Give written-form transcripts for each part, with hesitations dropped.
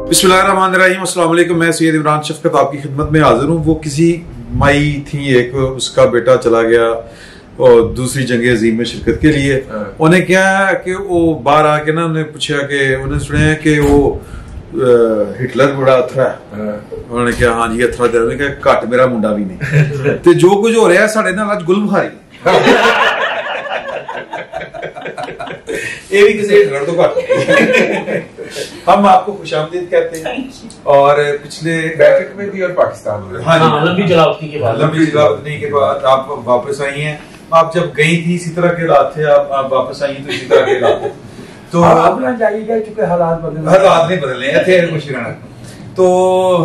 बिस्मिल्लाहिर्रहमानिर्रहीम, अस्सलाम वालेकुम। मैं सैयद इमरान शफकत आपकी खिदमत में हाजिर हूँ। वो किसी माई थी, एक उसका बेटा चला गया और दूसरी जंग अजीम में शिरकत के लिए। उन्हें क्या है कि वो बाहर आके ना उन्हें पूछा कि उन्हें सुना कि वो हिटलर बड़ा अथरा है। उन्होंने कहा हाँ जी अथरा दे, कहा घट मेरा मुंडा भी नहीं। तो जो कुछ हो रहा है साढ़े नाल अज गुलमहारी ये भी किसी हिटलर तो घट हम आपको खुशामदीद कहते हैं। और पिछले बैठक में भी और पाकिस्तान में लंबी जलावतनी के बाद आप वापस आई हैं। आप जब गई थी इसी तरह के हालात थे, आप वापस आई तो इसी तरह के हालात थे। तो अपना जाइएगा क्योंकि हालात नहीं बदले थे कुछ रहना। तो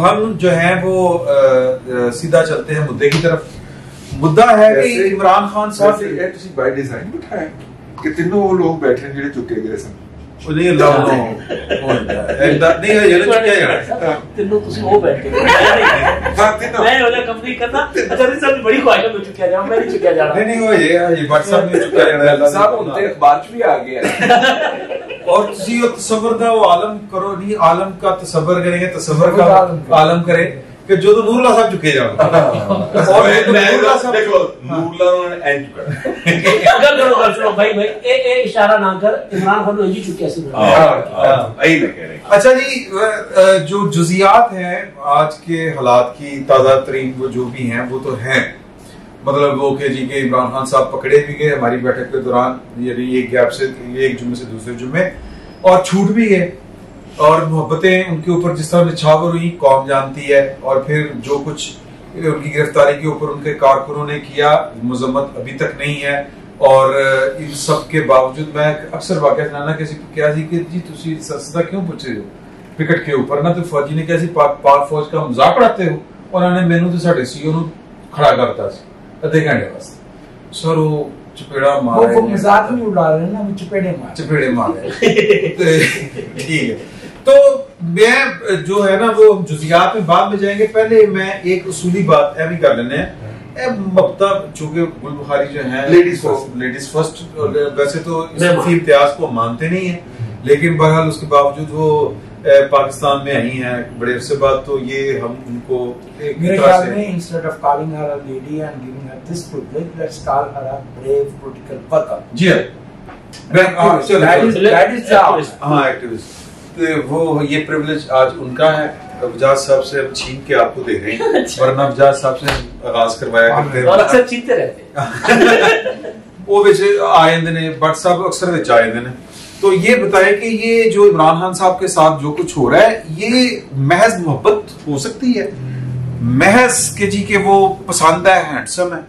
हम जो है वो सीधा चलते हैं मुद्दे की तरफ। मुद्दा है कि इमरान खान साहब बाय डिजाइन बिठाया कि तीनों वो लोग बैठे जिहड़े चुके गए सन नहीं अल्लाह नहीं ये चुके जाना तीनों ਤੁਸੀਂ ਉਹ ਬੈਠ ਕੇ मैं ਉਹਦਾ ਕੰਪਲੀਟ ਕਰਦਾ। ਅੱਛਾ ਜੀ ਸਭ ਬੜੀ ख्वाहिश में चुकिया जाओ, मैं नहीं चुकिया जाना नहीं हो ये WhatsApp में चुकिया जाना साहब उनते अखबार च भी आ गया। और ਤੁਸੀਂ ਉਹ ਤਸੱਵਰ ਦਾ ਉਹ ਆਲਮ ਕਰੋ नहीं, आलम का तसव्वुर करेंगे, तसव्वुर का आलम करें कि जो तो नूरुल्लाह साहब चुके जाओ और नूरुल्लाह साहब देखो नूरुल्लाह ने एंड कर अगर सुनो भाई ए इशारा ना कर, इमरान खान ने जी चुके सी यही मैं कह रहे। अच्छा जी, जो जुजियात हैं आज के हालात की ताजा तरीन वो जो भी हैं वो तो हैं, मतलब वो के जी के इमरान खान साहब पकड़े भी गए हमारी बैठक के दौरान, यानी एक गैप से एक जुम्मे से दूसरे जुम्मे, और छूट भी गए। और मोहब्बतें उनके ऊपर जिस तरह निछावर हुई कौम जानती है। और फिर जो कुछ उनकी गिरफ्तारी के ऊपर उनके कारकुनों ने किया, मजम्मत अभी तक नहीं है। और इन सब के बावजूद मैं अक्सर वाकया सुनाना किसी को क्या सी कि जी तुसी सस्ता क्यों पूछ रहे हो विकेट के ऊपर ना, तो फौजी ने कैसी पाक फौज का मजाक उड़ाते हो। उन्होंने मैनू तो साढ़े सीओ नू खड़ा करता अद्धे घंटे वास्ते। सर वो चपेड़ा मारे, वो मजाक नहीं उड़ा रहे ना, वो चपेड़े मारे ठीक है। तो मैं जो है ना वो जुजियात में बाद में जाएंगे, पहले मैं एक उसूली बात भी कर लेने हैं। मबता चूंकि गुलबुखारी जो है लेडीज फर्स्ट, वैसे तो इस इम्तियाज को मानते नहीं है, लेकिन बहरहाल उसके बावजूद वो पाकिस्तान में आई हैं बड़े अरसे बाद, तो ये हम उनको मेरे ख्याल में instead of calling her a lady and giving her this privilege, let's call her a brave political worker. जी हां, एक्टिविस्ट। वो ये प्रिविलेज आज उनका है। वजाज साहब से हम छीन के आपको दे रहे हैं, वरना वजाज साहब से आगाज करवाया करते हैं और अक्सर छीनते रहते वो विच आए ने बट साहब अक्सर विच आए ने। तो ये बताएं कि ये जो इमरान खान साहब के साथ जो कुछ हो रहा है ये महज मोहब्बत हो सकती है, महज के जी के वो पसंद है, हैंडसम है,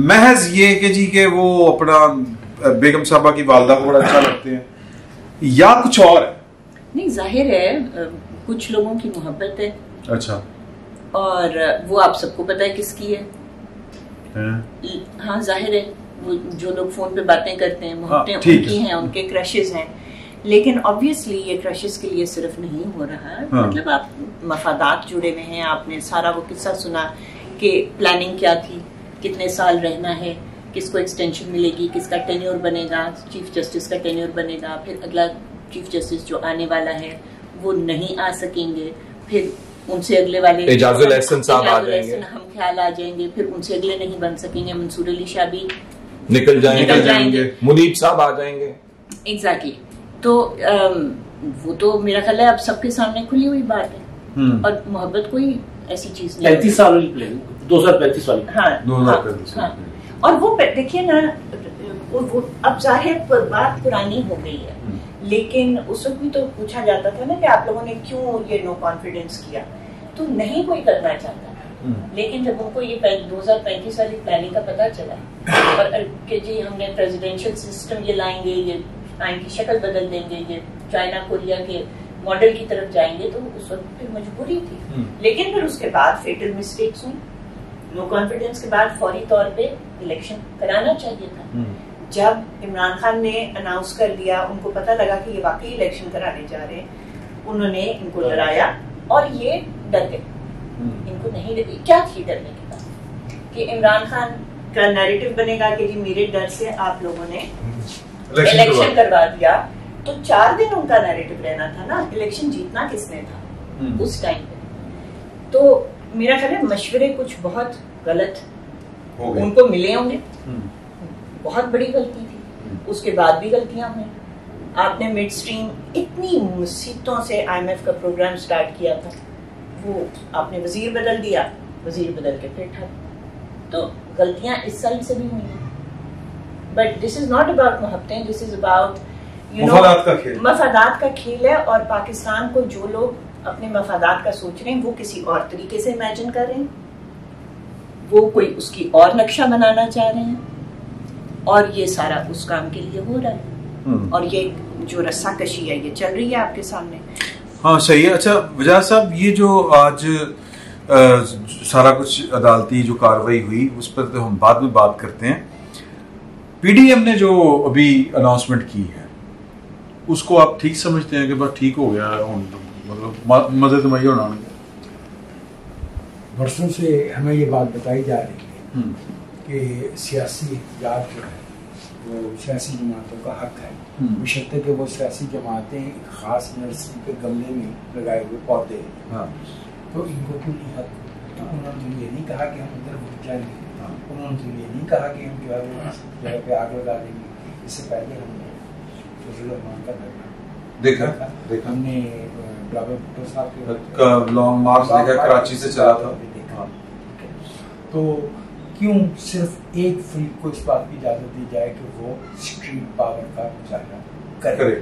महज ये कि जी के वो अपना बेगम साहबा की वालदा को बड़ा अच्छा लगते हैं, या कुछ और है? नहीं, जाहिर है कुछ लोगों की मोहब्बत है। अच्छा। और वो आप सबको पता है किसकी है? हाँ जाहिर है, वो जो लोग फोन पे बातें करते हैं मोहब्बतें उनकी हैं, उनके क्रशेस हैं। लेकिन ऑब्वियसली ये क्रशेस के लिए सिर्फ नहीं हो रहा। मतलब आप मफादात जुड़े हुए हैं। आपने सारा वो किस्सा सुना कि प्लानिंग क्या थी, कितने साल रहना है, किसको एक्सटेंशन मिलेगी, किसका टेन्योर बनेगा, चीफ जस्टिस का टेन्योर बनेगा, फिर अगला चीफ जस्टिस जो आने वाला है वो नहीं आ सकेंगे, फिर उनसे अगले वाले एजाजुल एहसन साहब आ जाएंगे, हम ख्याल आ जाएंगे, फिर उनसे अगले नहीं बन सकेंगे, मंसूर अली शाह भी निकल जाएंगे, मुनीब साहब आ जाएंगे। एग्जैक्टली। तो वो तो मेरा ख्याल है अब सबके सामने खुली हुई बात है। और मोहब्बत कोई ऐसी चीज नहीं। 35 साल वाली प्लान, 2035 वाली। हाँ, 2035। और वो देखिए ना, वो अब जाहिर बात पुरानी हो गई है, लेकिन उस वक्त भी तो पूछा जाता था ना कि आप लोगों ने क्यों ये नो कॉन्फिडेंस किया, तो नहीं कोई करना चाहता। लेकिन जब उनको ये 2035 वाली प्लानिंग का पता चला और कि जी हमने प्रेसिडेंशियल सिस्टम ये लाएंगे, ये टाइम की शक्ल बदल देंगे, ये चाइना कोरिया के मॉडल की तरफ जाएंगे, तो उस वक्त फिर मजबूरी थी। लेकिन फिर उसके बाद फेटल मिस्टेक्स हुई। नो कॉन्फिडेंस के बाद फौरी तौर पे इलेक्शन कराना चाहिए था। जब इमरान खान ने अनाउंस कर दिया, उनको पता लगा कि ये वाकई इलेक्शन कराने जा रहे हैं, उन्होंने इनको डराया और ये डर गए। इनको नहीं लगी क्या थी डरने की बात कि इमरान खान का नैरेटिव बनेगा कि जी मेरे डर से आप लोगों ने इलेक्शन करवा दिया, तो 4 दिन उनका नैरेटिव रहना था ना। इलेक्शन जीतना किसने था? उस टाइम पे। तो मेरा ख्याल है मशवरे कुछ बहुत गलत उनको मिले होंगे, बहुत बड़ी गलती थी, उसके बाद भी गलतियां हुई। आपने मिड स्ट्रीम इतनी मुसीबतों से IMF का प्रोग्राम स्टार्ट किया था, वो आपने वजीर बदल दिया, वजीर बदल के फिर ठप। तो गलतियां इस साइड से भी हुई हैं, but this is not about मोहब्बतें, दिस इज अबाउट मफादात का खेल है। और पाकिस्तान को जो लोग अपने मफादात का सोच रहे हैं वो किसी और तरीके से इमेजिन कर रहे हैं, वो कोई उसकी और नक्शा बनाना चाह रहे हैं, और ये सारा उस काम के लिए हो रहा है। और ये जो रस्साकशी है ये चल रही है आपके सामने। हाँ सही है। अच्छा वजाहत साहब, ये जो आज सारा कुछ अदालती जो कार्रवाई हुई उस पर तो हम बाद में बात करते हैं। PDM ने जो अभी अनाउंसमेंट की है उसको आप ठीक समझते हैं कि बस ठीक हो गया, मतलब मदद मुहैया होना? वर्षों से हमें ये बात बताई जा रही है कि सियासी इख्तियार जो है वो सियासी जमातों का हक है, बशर्ते कि वो सियासी जमातें एक खास नर्सरी के गमले में लगाए हुए पौधे हैं। तो इनको क्यों नहीं हक? तो उन्होंने तो ये नहीं कहा कि हम उधर घुस जाएंगे, उन्होंने तो ये नहीं कहा कि हम जो है जगह पे आग लगा देंगे। इससे पहले हमने फजल रहमान का धरना देखा, हमने बिलावल भुट्टो साहब का लॉन्ग मार्च देखा, कराची से चला था। तो क्यों सिर्फ एक फ्रीक को इस बात की इजाजत दी जाए कि वो स्ट्रीट पावर का मुजाहरा करे?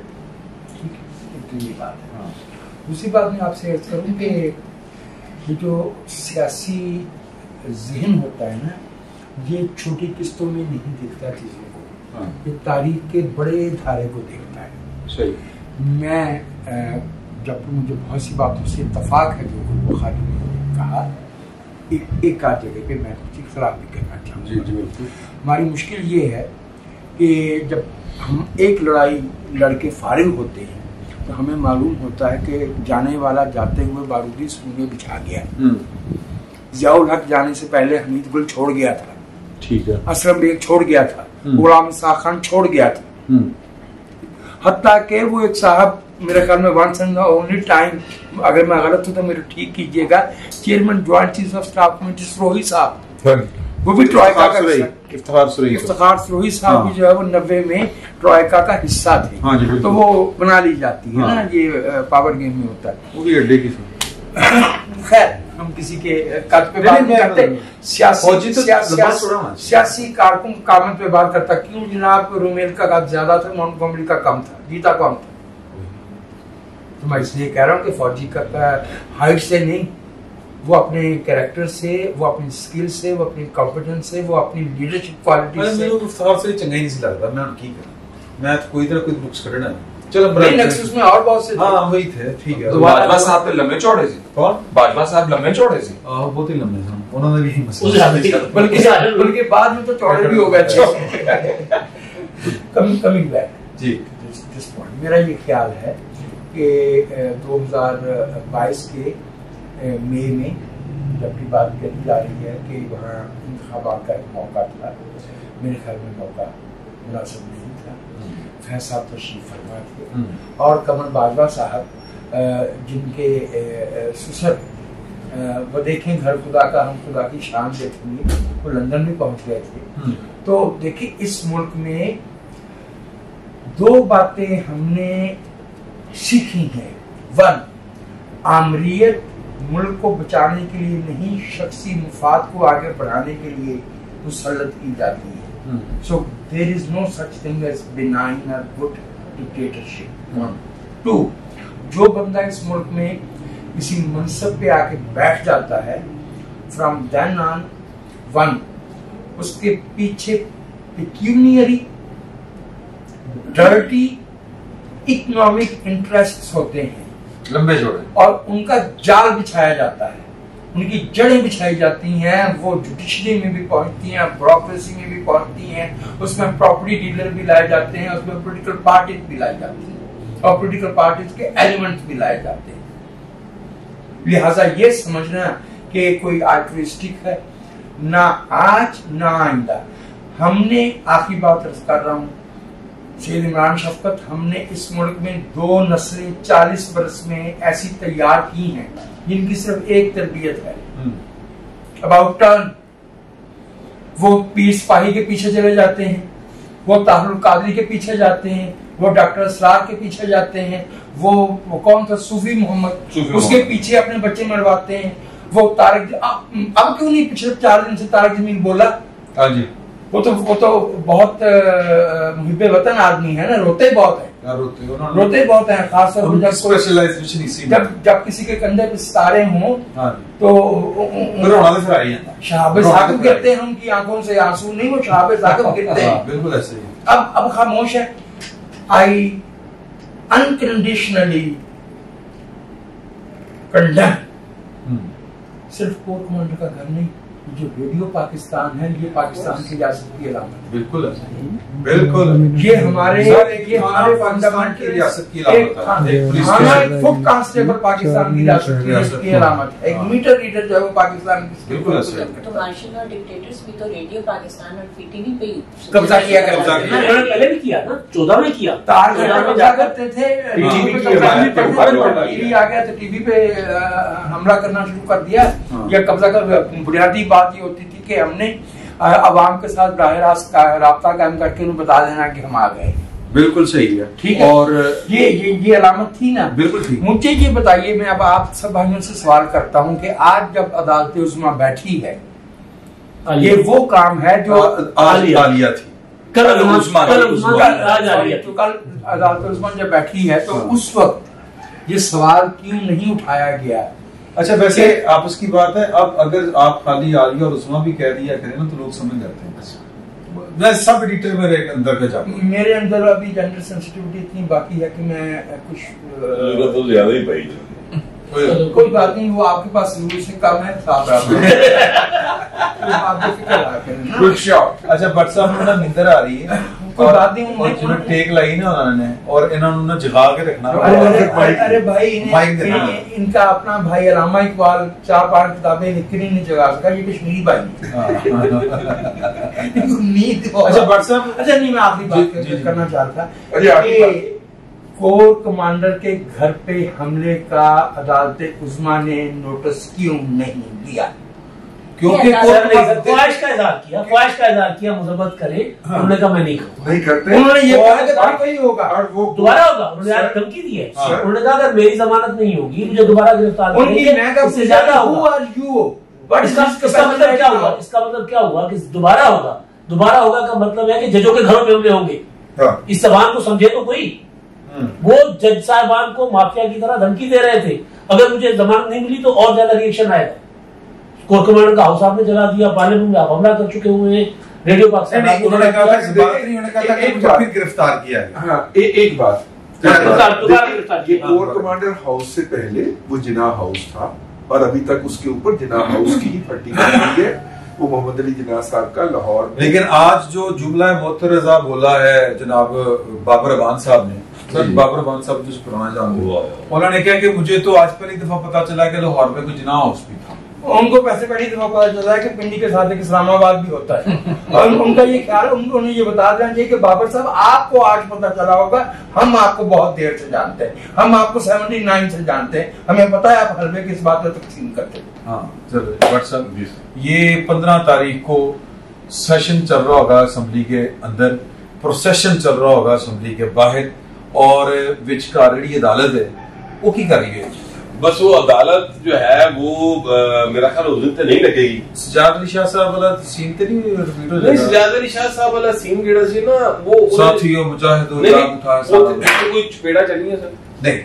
ठीक है, तो ये बात है। दूसरी बात मैं आपसे अर्ज करूँ कि ये जो सियासी जहन होता है ना, ये छोटी किस्तों में नहीं देखता चीज़ों को, ये तारीख के बड़े धारे को देखता है। सही। मैं जब मुझे बहुत सी बातों से इत्तफाक है जो बुखारी ने कहा, एक आध जगह पे मैं कुछ इख्तलाफ भी करना चाहूँगा। हमारी मुश्किल ये है कि जब हम एक लड़ाई लड़के फारिग होते हैं तो हमें मालूम होता है कि जाने वाला जाते हुए बारूदी सूंगे बिछा गया। ज़ियाउल हक जाने से पहले हमीद गुल छोड़ गया था, ठीक है, असलम बेग छोड़ गया था, गुलाम इसाक खान छोड़ गया था, हत्ता के वो एक साहब, मेरे ख्याल में वंस एंड ओनली टाइम, अगर मैं गलत हूँ तो मेरे ठीक कीजिएगा, chairman joint chief of staff committee Sarohi साहब, वो भी ट्रॉयका का इफ्तिखार सरोही साहब भी जो है वो 90 में ट्रॉयका का हिस्सा थे। तो वो बना ली जाती है ना, ये पावर गेम में होता है, वो भी अड्डे की। खैर हम किसी के कद पे बात नहीं करते, सियासी कारकुन कामत पे बात करता। क्यों जनाब रोमेल का कद ज्यादा था, मॉन्टगोमरी का कम था, गीता कम था। तो मैं इसलिए कह रहा हूँ कि फौजी का हाइट से नहीं, वो अपने कैरेक्टर से, वो अपनी स्किल से, वो अपनी कॉम्पिटेंस से, वो अपनी लीडरशिप क्वालिटी से। मेरे को इफ्तिखार से चंगा ही नहीं लगता, मैं की करूं, मैं कोई तरह कोई बुक्स करना है। चलो नेक्सस में और बहुत से वही थे, ठीक है। तो बाजवा साहब तो लंबे चौड़े थे। कौन? बाजवा साहब लंबे चौड़े थे। बहुत ही लंबे थे, उन्होंने भी मसला, बल्कि बाद में तो चौड़े भी हो गए। कमिंग बैक जी, दिस पॉइंट, मेरा ये ख्याल है कि 2022 के मई में जबकि बात कही जा रही है कि वहाँ इंतखाबात का एक मौका था, मेरे ख्याल में मौका मुनासिब नहीं था। फैज साहब तशरीफ फरमा थे और कमल बाजवा साहब, जिनके ससुर वो देखें घर खुदा का हम खुदा की शान देखेंगे, वो लंदन भी पहुंच गए थे। तो देखिए इस मुल्क में दो बातें हमने सीखी हैं। वन, आमरीयत मुल्क को बचाने के लिए नहीं, शख्सी मुफाद को आगे बढ़ाने के लिए मुसल्लत की जाती है। So there is no such thing as benign और गुड डिक्टेटरशिप। 2, जो बंदा इस मुल्क में किसी मनसब पे आके बैठ जाता है, फ्रॉम देन ऑन, 1, उसके पीछे पेक्यूनियरी डर्टी इकोनॉमिक इंटरेस्ट्स होते हैं लंबे जोड़े, और उनका जाल बिछाया जाता है, उनकी जड़ें बिछाई जाती हैं, वो जुडिशरी में भी पहुंचती हैं, ब्यूरोक्रेसी में भी पहुंचती हैं, उसमें प्रॉपर्टी डीलर भी लाए जाते हैं, उसमें पॉलिटिकल पार्टीज भी लाई जाती हैं और पॉलिटिकल पार्टीज के एलिमेंट्स भी लाए जाते हैं। लिहाजा ये समझना कि कोई आल्ट्रुइस्टिक है ना आज ना आइंदा। हमने आखिरी बात अर्ज कर रहा हूं, सैयद इमरान शफकत, हमने इस मुल्क में 2 नस्लें 40 बरस में ऐसी तैयार की हैं जिनकी सिर्फ एक तरबियत है, अबाउट टर्न। वो पीर सिपाही के पीछे चले जाते हैं, वो तारुल कादरी के पीछे जाते हैं, वो डॉक्टर असरार के पीछे जाते हैं, वो कौन था सूफी मोहम्मद, उसके पीछे अपने बच्चे मरवाते हैं। वो तारक अब क्यों नहीं पिछले 4 दिन से तारक जमील बोला? हाँ जी, वो तो बहुत मुहिब्बे वतन आदमी है ना, रोते बहुत है, रोते बहुत है, खासतौर पर जब किसी के कंधे पे सितारे हों तो शहाबे साकिब गिरते हैं, उनकी आंखों से आंसू नहीं, वो शहाबे साकिब गिरते हैं। बिल्कुल ऐसे ही। अब खामोश है। आई अनकंडीशनली कंडेम, सिर्फ कोर कमांडर का घर नहीं, जो रेडियो पाकिस्तान है ये पाकिस्तान की रियासत की अलामत है। बिल्कुल बिल्कुल, ये हमारे फंडामेंटल की रियासत की अलामत है। एक फुट कांस्टेबल पाकिस्तान की रियासत की अलामत है, एक मीटर रीडर जो है पाकिस्तान की। बिल्कुल ऐसे। तो मार्शल और डिक्टेटर्स भी तो रेडियो पाकिस्तान और पीटीवी पे कब्जा किया करते थे। उन्होंने पहले भी किया ना, 14 में किया, तार कब्जा करते थे, टीवी आ गया तो टीवी पे हमला करना शुरू कर दिया। या कब्जा कर, बुनियादी बात ये होती थी कि हमने अवाम के साथ बराह रास्त राब्ता कायम करके उन्हें बता देना कि हम आ गए। बिल्कुल सही है, ठीक है। और ये अलामत थी ना। बिल्कुल ठीक। मुझे ये बताइए, मैं अब आप सब भाइयों से सवाल करता हूँ कि आज जब अदालत उज़्मा बैठी है, ये वो काम है जो आलिया थी, कल अदालत उज़्मा जब बैठी है तो उस वक्त ये सवाल क्यों नहीं उठाया गया? अच्छा, वैसे आपस की बात है, अब अगर आप खाली आलिया और उस्मा भी कह दिया करें ना तो लोग समझ जाते हैं। मैं सब डिटेल में अंदर का जाता हूं। मेरे अंदर अभी जेंडर सेंसिटिविटी इतनी बाकी है कि मैं कुछ तो ज्यादा ही पाई। कोई बात नहीं, वो आपके पास जरूर से कम है, साफ अच्छा बट साहब ना निंदर आ रही है, कोई बात नहीं, उन्होंने टेक लाई ना उन्होंने और इन्होंने जगा के रखना। अरे भाई, इनका अपना भाई अलामा इकबाल 4-5 किताबें लिख के नहीं जगा सका, ये कश्मीरी भाई नींद। अच्छा बट साहब, अच्छा नहीं, मैं आखिरी बात करना चाहता था, कोर कमांडर के घर पे हमले का अदालत उज़्मा ने नोटिस क्यों नहीं दिया? क्योंकि ख्वाहिश का इज़हार किया मुज़म्मत करे। उन्होंने कहा मैं नहीं करते। उन्होंने ये कहा कि वही होगा और वो दोबारा होगा। उन्होंने धमकी दी है, उन्होंने कहा अगर मेरी जमानत नहीं होगी मुझे दोबारा गिरफ्तार इससे ज्यादा होगा। इसका मतलब क्या हुआ? इसका मतलब क्या हुआ कि दोबारा होगा? दोबारा होगा का मतलब है कि जजों के घरों पे हमले होंगे। इस जबान को समझे तो कोई, वो जज साहबान को माफिया की तरह धमकी दे रहे थे, अगर मुझे जमानत नहीं मिली तो और ज्यादा रिएक्शन आएगा। कोर कमांडर का हाउस आपने जला दिया, पार्लियामेंट में आप हमला कर चुके हुए हैं, रेडियो पाकिस्तान उन्होंने कहा था फिर गिरफ्तार किया है। एक बात, ये कोर कमांडर हाउस से पहले वो जिन्ना हाउस था और अभी तक उसके ऊपर जिन्ना हाउस की ही पट्टी की है, वो मोहम्मद अली जिन्ना साहब का लाहौर। लेकिन आज जो जुमला मोतरज़ा बोला है जनाब बाबर अबान साहब ने, बाबर अबान साहब जो पुराना जानते, उन्होंने कहा कि मुझे तो आज पहली दफा पता चला कि लाहौर में कोई जिन्ना हाउस भी था। उनको पैसे पहली दफा पता चला है कि पिंडी के साथ एक इस्लामाबाद भी होता है। और उनका ये ख्याल, उन्होंने ये बता देना चाहिए कि बाबर साहब आपको आज पता चला होगा, हम आपको बहुत देर से जानते हैं, हम आपको 79 से जानते हैं, हमें पता है आप हलवे किस बात में तकसीम करते हैं। हाँ चलो व्हाट्सएप, ये 15 तारीख को सेशन चल रहा होगा असेंबली के अंदर, प्रोसेशन चल रहा होगा असेंबली के बाहर, और विचकार जी अदालत है वो की कर रही है? बस वो अदालत जो है वो मेरा ख्याल उस दिन नहीं लगेगी। सजाद अली शाह साहब वाला सीन तो नहीं रिपीट हो जाएगा? सजाद अली शाह साहब वाला सीन केड़ा सी ना, वो साथियों मुजाहिदों लाभ उठा साहब कोई चपेड़ा चली है सर? नहीं,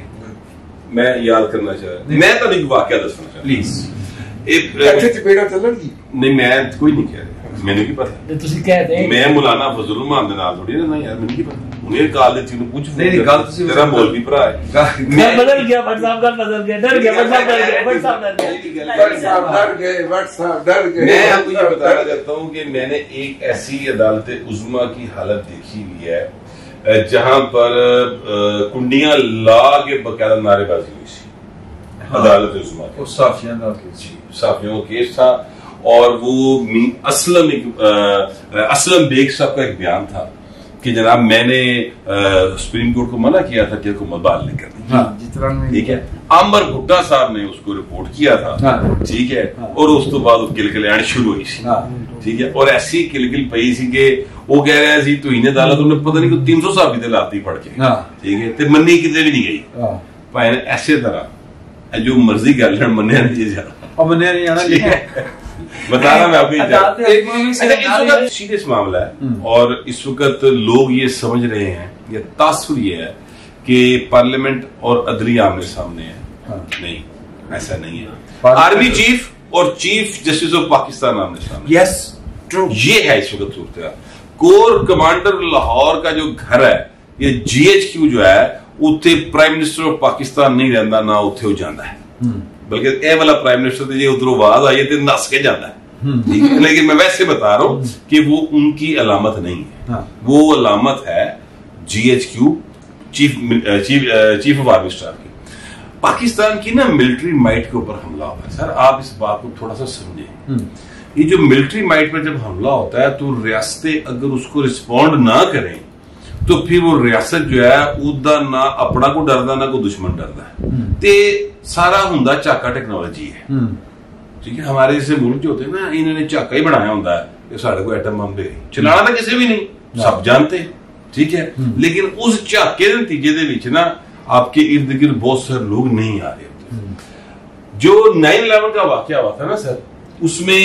मैं याद करना चाह, मैं तो एक वाकया दसना चाह प्लीज। एक चपेड़ा चलन नहीं, मैं कोई नहीं कह रहा, मैंने की पता ਤੁਸੀਂ कहते मैं मौलाना फजल रहमान दे नाल थोड़ी ना यार, मैंने की पता उन्हें काल दी ਨੂੰ पूछ नहीं गल ਤੁਸੀਂ तेरा मौलवी भरा है। मैं बदल गया, व्हाट्सएप का बदल गया, डर गया, व्हाट्सएप डर गया, व्हाट्सएप डर गए। मैं आपको ये बताना चाहता हूँ कि मैंने एक ऐसी अदालत उज़्मा की हालत देखी हुई है जहां पर कुंडियां ला के बकायदा नारेबाजी हुई थी। अदालत उज़्मा के साफियों का केस था, और वो असलम बेग साहब का एक बयान था कि जनाब मैंने सुप्रीम कोर्ट को मना किया था कि हुकूमत बहाल नहीं करनी, ठीक है। आमर भुट्टा साहब ने उसको रिपोर्ट किया था, ठीक है, और उस तो बाद किलकिल आनी शुरू हुई सी, ठीक है, और ऐसी किलकिल पई सी कि वो कह रहा सी तुसीं अदालत उन्हें पता नहीं 300 साहब की लाती फड़ के, ठीक है, ते मन्नी किते भी नहीं गई भाई ने। ऐसे तरह जो मर्जी गल है मन्निया नहीं जाना, बता रहा मैं आपको सीरियस मामला है। और इस वक्त लोग ये समझ रहे हैं, ये तासुर ये है कि पार्लियामेंट और अदलिया आमने सामने है। नहीं, ऐसा नहीं है। आर्मी चीफ और चीफ जस्टिस ऑफ पाकिस्तान आमने सामने, यस ट्रू, ये है इस वक्त सूरत। कोर कमांडर लाहौर का जो घर है, ये GHQ जो है, उत्थे प्राइम मिनिस्टर ऑफ पाकिस्तान नहीं रहता, ना उत्थे वो जाता है, बल्कि ए वाला प्राइम मिनिस्टर जो उधरों आवाज आई है नस के जाता है, ठीक है। लेकिन मैं वैसे बता रहा हूं कि वो उनकी अलामत नहीं है, वो अलामत है GHQ chief of army staff की। पाकिस्तान की ना मिलिट्री माइट के ऊपर हमला होता है। सर आप इस बात को थोड़ा सा समझें, ये जो मिलिट्री माइट पर जब हमला होता है तो रियासतें अगर उसको रिस्पॉन्ड ना करें तो फिर वो रियासत जो है उदा ना अपना को डरदा ना कोई दुश्मन डरदा है, ते सारा हुंदा झाका टेक्नोलॉजी है, ठीक है। हमारे जैसे मुल्क जो होते हैं ना, इन्होंने झाका ही बनाया होता है कि साढ़े को एटम बम दे, चलाना तो किसी भी नहीं, सब जानते, ठीक है। लेकिन उस झाके के नतीजे दे विच ना आपके इर्द गिर्द बहुत सारे लोग नहीं आ रहे होते। जो 9/11 का वाकया हुआ था ना सर, उसमें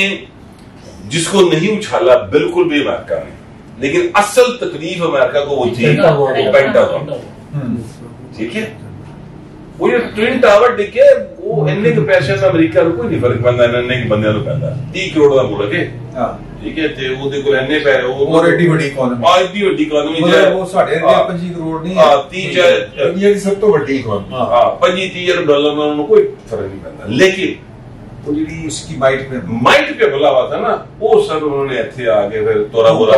जिसको नहीं उछाला बिल्कुल भी अमेरिका ने, लेकिन असल तकलीफ अमेरिका को वो थी पेंटागन, ठीक है। वो ये ट्विन टावर दिखे, वो इन्ने के पैसे में अमेरिका को कोई नहीं फर्क पैंदा, इन्ने के बंदे को पैंदा 30 करोड़ का मुल्क है, ठीक है, ते ਉਹਦੇ ਕੋਲ ਇੰਨੇ ਪੈਸੇ, ਉਹ ਐਡੀ ਵੱਡੀ ਇਕਨੋਮੀ, ਐਡੀ ਵੱਡੀ ਇਕਨੋਮੀ ਹੈ, ਉਹ ਸਾਡੇ ਇੰਡੀਆ 25 ਕਰੋੜ ਨਹੀਂ ਹੈ, 30 दुनिया की सब तो बड़ी इकॉनमी, 25-30 अरब डॉलर में उनको कोई फर्क नहीं पैंदा। लेकिन वो जी उसकी माइट पे बुला हुआ था ना, वो सर उन्होंने ऐसे आगे फिर तोरा बोला।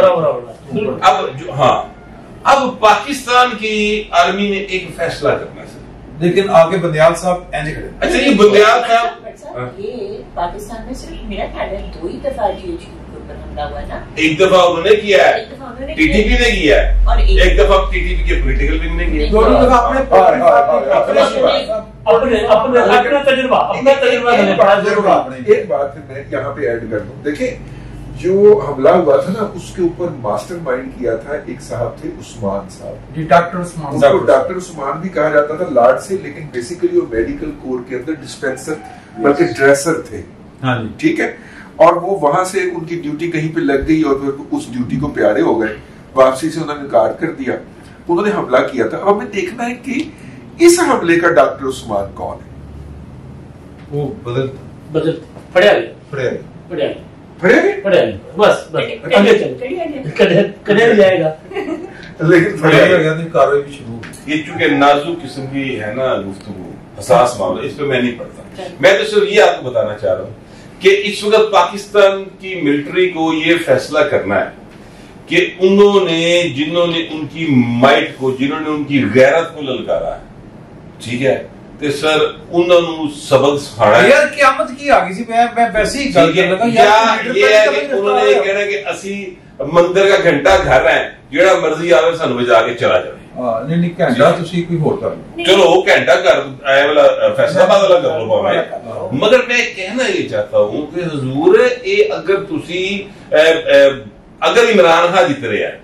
अब पाकिस्तान की आर्मी ने एक फैसला करना है, लेकिन आगे बंदियाल साहब ऐसे खड़े। अच्छा, ये बंदियाल साहब, ये पाकिस्तान में सिर्फ मेरा ख्याल है 2 ही दफा GHQ के ऊपर हमला हुआ ना। एक दफा उन्होंने किया है, TTP ने किया है, और एक दफा TTP के पॉलिटिकल विंग ने किया, दोनों दफा अपने तजुर्बा। एक बात मैं यहाँ पे ऐड कर दूं, देखिए जो हमला हुआ था ना, उसके ऊपर मास्टरमाइंड किया था एक साहब थे, उस्मान साहब, डॉक्टर उस्मान, उसको डॉक्टर उस्मान भी कहा जाता था लाड से, लेकिन बेसिकली वो मेडिकल कोर के अंदर डिस्पेंसर बल्कि ड्रेसर थे, ठीक है। और वो वहां से उनकी ड्यूटी कहीं पे लग गई और फिर उस ड्यूटी को प्यारे हो गए, वापसी से उन्होंने इनकार कर दिया, उन्होंने हमला किया था। अब हमें देखना है कि इस हमले का डॉक्टर उस्मान कौन है। वो बदल पड़े बस कड़े जाएगा, लेकिन कार्रवाई भी शुरू। ये चूंकि नाजुक किस्म की है ना गुफ्तगू, हसास मामला, इस पे मैं नहीं पढ़ता। मैं तो सिर्फ ये आपको बताना चाह रहा हूँ कि इस वक्त पाकिस्तान की मिलिट्री को ये फैसला करना है कि उन्होंने जिन्होंने उनकी माइट को, जिन्होंने उनकी गैरत को ललकारा है, ठीक है, ਤੇ ਸਰ ਉਹਨਾਂ ਨੂੰ ਸਬਕ ਸਿਖਾਣਾ ਹੈ। ਯਾਰ ਕਿਆਮਤ ਕੀ ਆ ਗਈ ਸੀ, ਮੈਂ ਵੈਸੇ ਹੀ ਗੱਲ ਕਰ ਲਗਾ ਯਾਰ, ਇਹ ਹੈ ਕਿ ਉਹਨਾਂ ਨੇ ਕਹਿਣਾ ਕਿ ਅਸੀਂ ਮੰਦਰ ਦਾ ਘੰਟਾ ਘਰ ਹੈ, ਜਿਹੜਾ ਮਰਜ਼ੀ ਆਵੇ ਸਾਨੂੰ ਵਜਾ ਕੇ ਚਲਾ ਜਾਵੇ। ਨਹੀਂ ਨਹੀਂ, ਘੰਟਾ ਤੁਸੀਂ ਕੋਈ ਹੋਰ ਕਰ ਲਓ, चलो वो घंटा घर आए वाला फैसला बदला कर लो भावे। मगर मैं कहना ये चाहता हूं कि हुजूर ये अगर तुसी अगर इमरान खान जीत रहे हैं,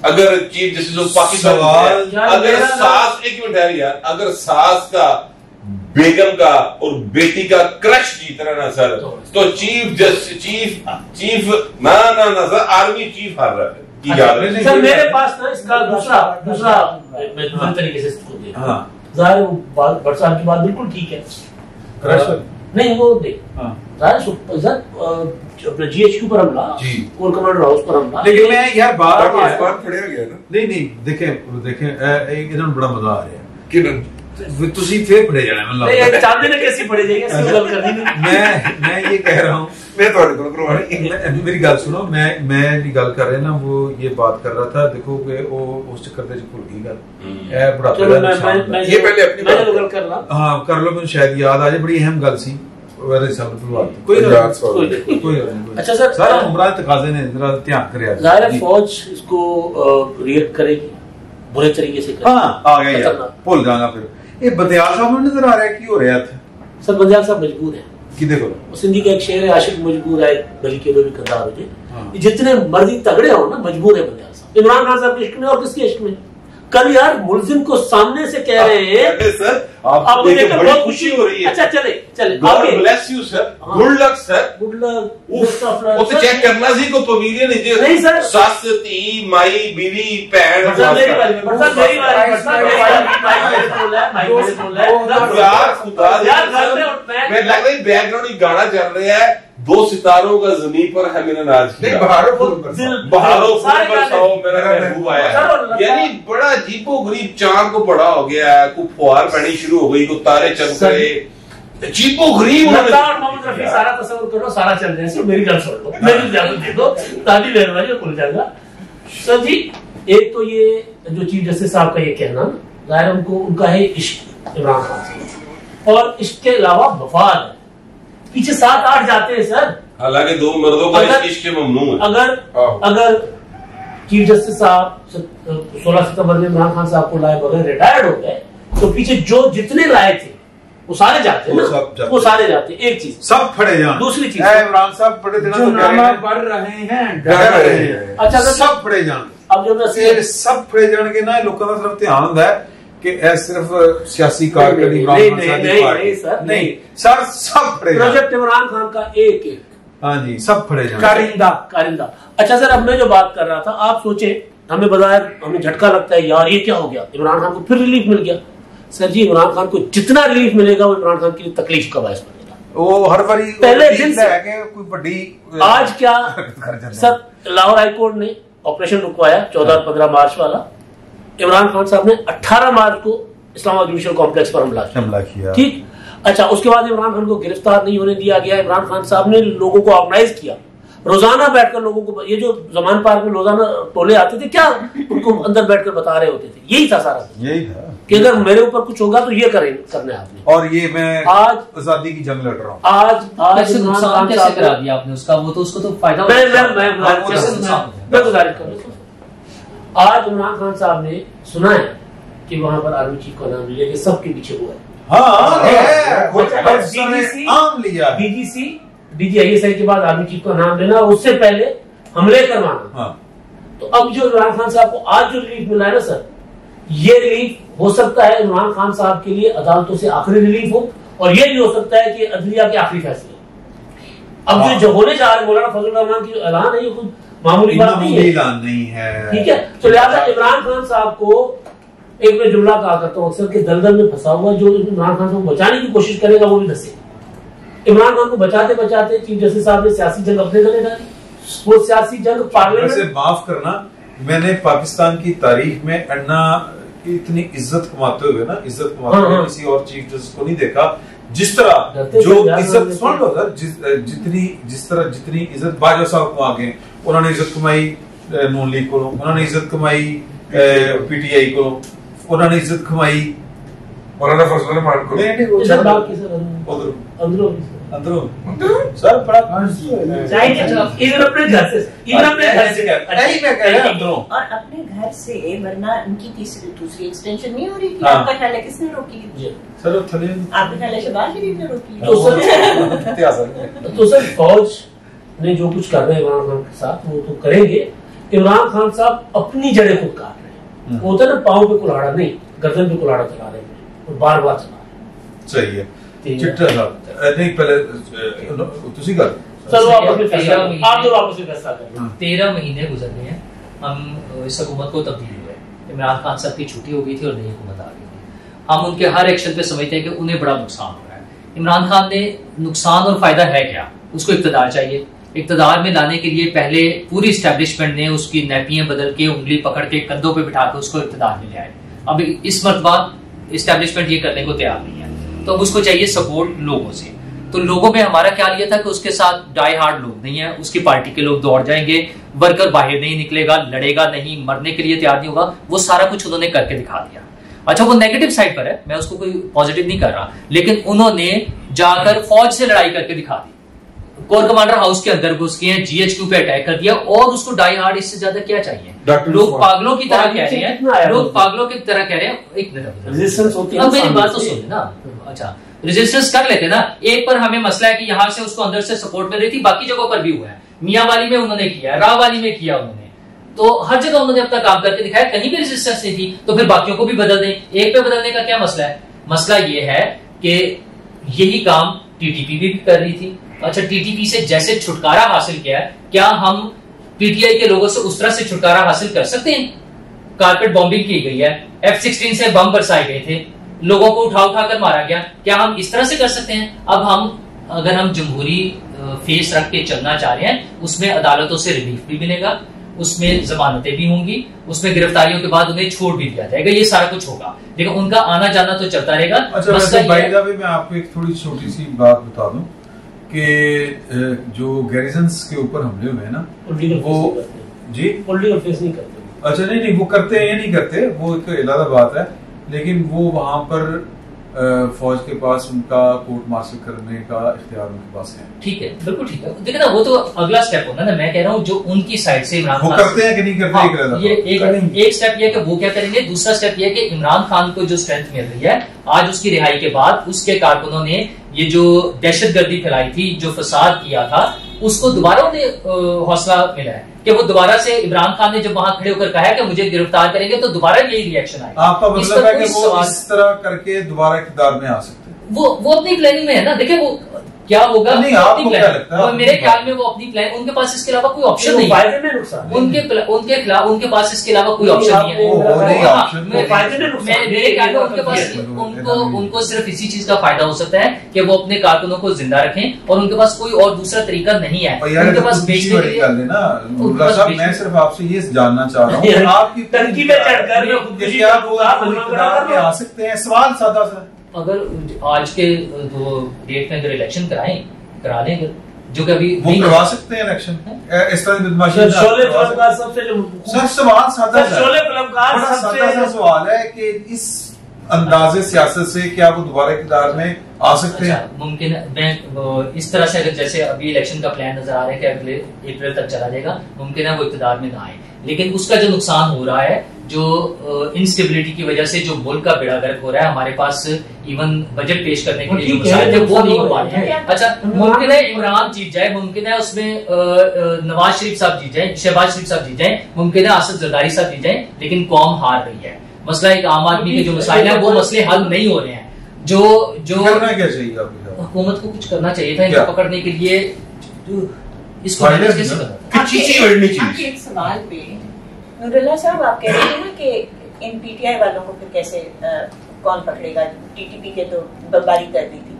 अगर चीफ जस्टिस ऑफ पाकिस्तान, अगर सास, एक मिनट यार, अगर सास का, बेगम का और बेटी का क्रश जीत रहा ना सर, तो चीफ ना सर, आर्मी चीफ हार रहा है। सर मेरे पास ना इसका दूसरा मैं तरीके से इसको देख, जाहिर भट्ट साहब की बात बिल्कुल ठीक है, क्रश नहीं वो देख अपने GHQ पर हमला, कोर कमांडर हाउस पर हमला, लेकिन मैं यार बात फड़िया गया ना, नहीं देखें इन्होंने बड़ा मजा आ रहा है कि तुसी फिर पढ़े जाना, मतलब चाहते ना कैसी पढ़े जाएगी, ऐसी गल करनी नहीं। मैं ये कह रहा हूं, मैं थोड़े को करवानी, मेरी गल सुनो, मैं भी गल कर रहे ना, वो ये बात कर रहा था, देखो कि वो उस चक्कर दे भूल गई गल, ए बुढ़ापे ये पहले अपनी मैं गल कर रहा, हां कर लो, मुझे शायद याद आ जाए, बड़ी अहम गल सी अच्छा सर, उमरान तकाज़े ने जरा ध्यान करे, जाहिर है फौज इसको रिएक्ट करेगी बुरे तरीके से। हाँ आ गया यार, भूल जाऊंगा फिर। ये बंदियाल साहब नजर आ रहा है, की हो रहा था सर? बंदियाल साहब मजबूर है कि देखो सिंधी का एक शेर है, आशिक मजबूर है गली के लोग करदार हो जाए। जितने मर्जी तगड़े हो ना, मजबूर है बंदियाल साहब। इमरान खान साहब के इश्क में और किसके इश्क में? कल यार मुलजिम को सामने से कह रहे हैं सर, आपको देखकर बहुत खुशी हो रही है। अच्छा चले God bless you sir, good luck sir, good luck. वो तो चेक करना सी को पवेलियन नहीं सर, सस धी माई बीवी भैन यार खुदा मैं लग रही बैकग्राउंड ही गाना चल रहा है, दो सितारों का जमीन पर है मैंने नाज किया, बहारों बरसाओ मेरा महबूब आया। यानी बड़ा अजीबो गरीब चांद को बड़ा हो गया है, को फुहार पैनी शुरू हो गई, को तारे चमक रहे, अजीबो गरीब। मोहम्मद रफी सारा तस्वीर करो, सारा चल रहा है। मेरी गल सुन लो, मेरी इजाजत दे दो, ताली मेहरबानी खुल जाएगा। सर जी, एक तो ये जो चीफ जस्टिस साहब का ये कहना, जाहिर उनको उनका है इश्क इमरान खान से, और इसके अलावा मफाद है। पीछे 7-8 जाते हैं सर, हालांकि दो मर्दों का इश्क ममनू है। अगर चीफ जस्टिस साहब 16 सितंबर में इमरान खान साहब को लाए बगैर रिटायर्ड हो गए, तो पीछे जो जितने लाए थे वो सारे जाते हैं, वो सारे जाते हैं। एक चीज सब फड़े जान, दूसरी चीज इमरान साहब फड़े देना तो बढ़ रहे हैं। अच्छा सब फड़े जान। अब जब सब फड़े जान के ना लोगों का सिर्फ ध्यान होता है कि सिर्फ सियासी कारकर्दगी नहीं सर, सब फड़े प्रोजेक्ट इमरान खान का एक हाँ जी सब फड़े जान, कारिंदा। अच्छा सर, अब मैं जो बात कर रहा था, आप सोचे हमें बाजार हमें झटका लगता है यार ये क्या हो गया, इमरान खान को फिर रिलीफ मिल गया। सर जी, इमरान खान को जितना रिलीफ मिलेगा वो इमरान खान के लिए तकलीफ का बायस बनेगा। वो हर बारी पहले दिन से कोई बड़ी आज क्या सर, लाहौर हाईकोर्ट ने ऑपरेशन रुकवाया 14-15 मार्च वाला। इमरान खान साहब ने 18 मार्च को इस्लामाबाद जुडिशल कॉम्प्लेक्स पर हमला किया। ठीक, अच्छा उसके बाद इमरान खान को गिरफ्तार नहीं होने दिया गया। इमरान खान साहब ने लोगों को ऑर्गेनाइज किया, रोजाना बैठकर लोगों को, ये जो जमान पार्क में रोजाना टोले आते थे, क्या उनको अंदर बैठकर बता रहे होते थे, यही था सारा, यही था कि अगर मेरे ऊपर कुछ होगा तो ये करना है आपने। और ये मैं आज आजादी की जंग लड़ रहा हूँ। आज नुकसान कैसे करा दिया आपने उसका? वो तो उसको तो फायदा मैं गुजारिश करूँ, आज इमरान खान साहब ने सुना है कि वहां पर आर्मी चीफ का नाम लिया, सबके पीछे हुआ है। DGISI के बाद आर्मी चीफ का नाम लेना, उससे पहले हमले करवाना। तो अब जो इमरान खान साहब को आज जो रिलीफ मिला है ना सर, ये रिलीफ हो सकता है इमरान खान साहब के लिए अदालतों से आखिरी रिलीफ हो, और ये भी हो सकता है कि अदलिया के आखिरी फैसले। अब जो होने जा रहे मौलाना फजल रहमान की ऐलान है, ये कुछ मामूली बात नहीं है। ठीक है, तो लिहाजा इमरान खान साहब को एक मैं जुमला कहा करता हूँ अक्सर के दलदल में फंसा हुआ जो इमरान खान को बचाने की कोशिश करेगा वो भी धसे। इमरान खान को बचाते बचाते चीफ जस्टिस साहब ने सियासी जंग अपने गले डाली। वो सियासी जंग पार्लियामेंट से, माफ करना, मैंने पाकिस्तान की तारीख में अन्ना की इतनी इज्जत कमाते हुए किसी और चीफ जस्टिस को नहीं देखा। जिस तरह जो इज्जत सुन लो सर, जितनी इज्जत बाजवा साहब को आगे उन्होंने इज्जत कमाई, नून लीग को उन्होंने इज्जत कमाई, PTI को उन्होंने इज्जत कमाई, मौलाना फजल रहमान को अंदरों सर बड़ा इधर अपने घर से नहीं मैं कह रहा अंदरों और अपने घर से, वरना उनकी दूसरी एक्सटेंशन नहीं हो रही थी। आपका ख्याल है किसने रोकी सर? आपका ख्याल है शहबाज शरीफ ने रोकी? तो सर फौज ने जो कुछ कर रहे हैं इमरान खान के साथ वो तो करेंगे। इमरान खान साहब अपनी जड़ें खुद काट रहे हैं। वो होता है ना, पाँव पे कुल्हाड़ा नहीं, गर्दन पे कुल्हाड़ा चला रहे हैं और बार बार चला रहे हैं। सही है। चिट्टा नहीं पहले तुसी कर चलो आप जो वापस फैसला करें। 13 महीने गुजर गए हैं, हम इस हुकूमत को तब्दील हुए। इमरान खान साहब की छुट्टी हो गई थी और नई हुकूमत आ गई थी। हम उनके हर एक्शन पे समझते हैं कि उन्हें बड़ा नुकसान हो रहा है। इमरान खान ने नुकसान और फायदा है क्या? उसको इक़्तिदार चाहिए। इक़्तिदार में लाने के लिए पहले पूरी इस्टेब्लिशमेंट ने उसकी नैपियां बदल के, उंगली पकड़ के, कंधों पे बिठा के उसको इक़्तिदार में ले आए। अब इस मरतबा इस्टेब्लिशमेंट ये करने को तैयार नहीं है, तो उसको चाहिए सपोर्ट लोगों से। तो लोगों में हमारा ख्याल ये था कि उसके साथ डाई हार्ड लोग नहीं है, उसकी पार्टी के लोग दौड़ जाएंगे, वर्कर बाहर नहीं निकलेगा, लड़ेगा नहीं, मरने के लिए तैयार नहीं होगा। वो सारा कुछ उन्होंने करके दिखा दिया। अच्छा वो नेगेटिव साइड पर है, मैं उसको कोई पॉजिटिव नहीं कर रहा, लेकिन उन्होंने जाकर फौज से लड़ाई करके दिखा दी, कोर कमांडर हाउस के अंदर घुस गए, GHQ पे अटैक कर दिया, और उसको डाई हार्ड, इससे ज्यादा क्या चाहिए। लोग पागलों की तरह कह रहे हैं, लोग पागलों की तरह कह रहे हैं। एक मिनट, रेजिस्टेंस होती है, अब मेरी बात तो सुन ना। अच्छा रेजिस्टेंस कर लेते ना, एक पर हमें मसला है कि यहाँ से उसको अंदर से सपोर्ट मिल रही थी, बाकी जगहों पर भी हुआ है, मियांवाली में उन्होंने किया, राववाली में किया उन्होंने, तो हर जगह उन्होंने अपना काम करके दिखाया, कहीं भी रेजिस्टेंस नहीं थी, तो फिर बाकियों को भी बदल दें। एक पे बदलने का क्या मसला है? मसला ये है कि यही काम TTP भी कर रही थी। अच्छा TTP से जैसे छुटकारा हासिल किया, क्या हम PTI के लोगों से उस तरह से छुटकारा हासिल कर सकते हैं? कारपेट बॉम्बिंग की गई है, F-16 से बम बरसाए गए थे, लोगों को उठा उठा कर मारा गया, क्या हम इस तरह से कर सकते हैं? अब अगर हम जमहूरी फेस रख के चलना चाह रहे हैं, उसमें अदालतों से रिलीफ भी मिलेगा, उसमें जमानतें भी होंगी, उसमें गिरफ्तारियों के बाद उन्हें छोड़ भी दिया जाएगा, ये सारा कुछ होगा, लेकिन उनका आना जाना तो चलता रहेगा। अच्छा मैं आपको एक थोड़ी छोटी सी बात बता दूं कि जो गैरिजन्स के ऊपर हमले हुए हैं ना, वो जी पॉलिटिकल फेस नहीं करते। अच्छा नहीं वो करते हैं या नहीं करते, वो एक अलग बात है, लेकिन वो वहां पर फौज के पास उनका कोर्ट मार्शल करने का इख्तियार उनके पास है। ठीक है, बिल्कुल ठीक है, देखिए ना वो तो अगला स्टेप होगा ना। मैं कह रहा हूँ जो उनकी साइड से इमरान खान करते हैं कि नहीं करते, हाँ, ये एक स्टेप ये कि वो क्या करेंगे। दूसरा स्टेप ये कि इमरान खान को जो स्ट्रेंथ मिल रही है आज उसकी रिहाई के बाद, उसके कारकुनों ने ये जो दहशतगर्दी फैलाई थी, जो फसाद किया था, उसको दोबारा उन्हें हौसला मिला है कि वो दोबारा से इमरान खान ने जब वहां खड़े होकर कहा है कि मुझे गिरफ्तार करेंगे, तो दोबारा यही रिएक्शन आएगा। आपका मतलब है कि वो इस तरह करके दोबारा इक़्तिदार में आ सकते हैं। वो अपनी प्लानिंग में है ना। देखिए वो क्या होगा, नहीं आपको क्या लगता है? मेरे ख्याल में वो अपनी प्लान, उनके पास इसके अलावा कोई ऑप्शन नहीं है, उनके खिलाफ उनके पास इसके अलावा कोई ऑप्शन नहीं है। मेरे ख्याल में उनके पास उनको सिर्फ इसी चीज का फायदा हो सकता है कि वो अपने कारकुनों को जिंदा रखें, और उनके पास कोई और दूसरा तरीका नहीं है उनके पास बेचने के लिए। मैं सिर्फ आपसे ये जानना चाह रहा हूँ, आपकी टंकी में चढ़कर आ सकते हैं? सवाल सादा सा, अगर आज के डेट में अगर इलेक्शन करा लें, जो कभी वो करवा सकते हैं इलेक्शन इस तरह सवाल सादा सवाल है कि इस अंदाजे सियासत से क्या वो दोबारा इक़्तिदार में आ सकते हैं? मुमकिन है। मैं इस तरह से अगर जैसे अभी इलेक्शन का प्लान नजर आ रहा है कि अगले अप्रैल तक चला जाएगा, मुमकिन है वो इक़्तिदार में ना आए, लेकिन उसका जो नुकसान हो रहा है, जो इंस्टेबिलिटी की वजह से जो मुल्क का बेड़ा गर्क हो रहा है, हमारे पास इवन बजट पेश करने के लिए जो मसाइल थे वो नहीं हो पा रहे हैं। अच्छा मुमकिन है इमरान जीत जाए, मुमकिन है उसमें नवाज शरीफ साहब जीत जाए, शहबाज शरीफ साहब जीत जाए, मुमकिन है असद जरदारी साहब जीत जाए, लेकिन कौम हार रही है। मसला एक आम आदमी के जो मसाइल है वो मसले हल नहीं हो रहे हैं। जो करना क्या चाहिए आपको? हुकूमत को कुछ करना चाहिए था इनको पकड़ने के लिए। इसको एक सवाल पे नूरुल्लाह साहब आप कह रहे थे ना कि इन PTI वालों को फिर कैसे कौन पकड़ेगा, TTP के तो बमबारी कर दी थी,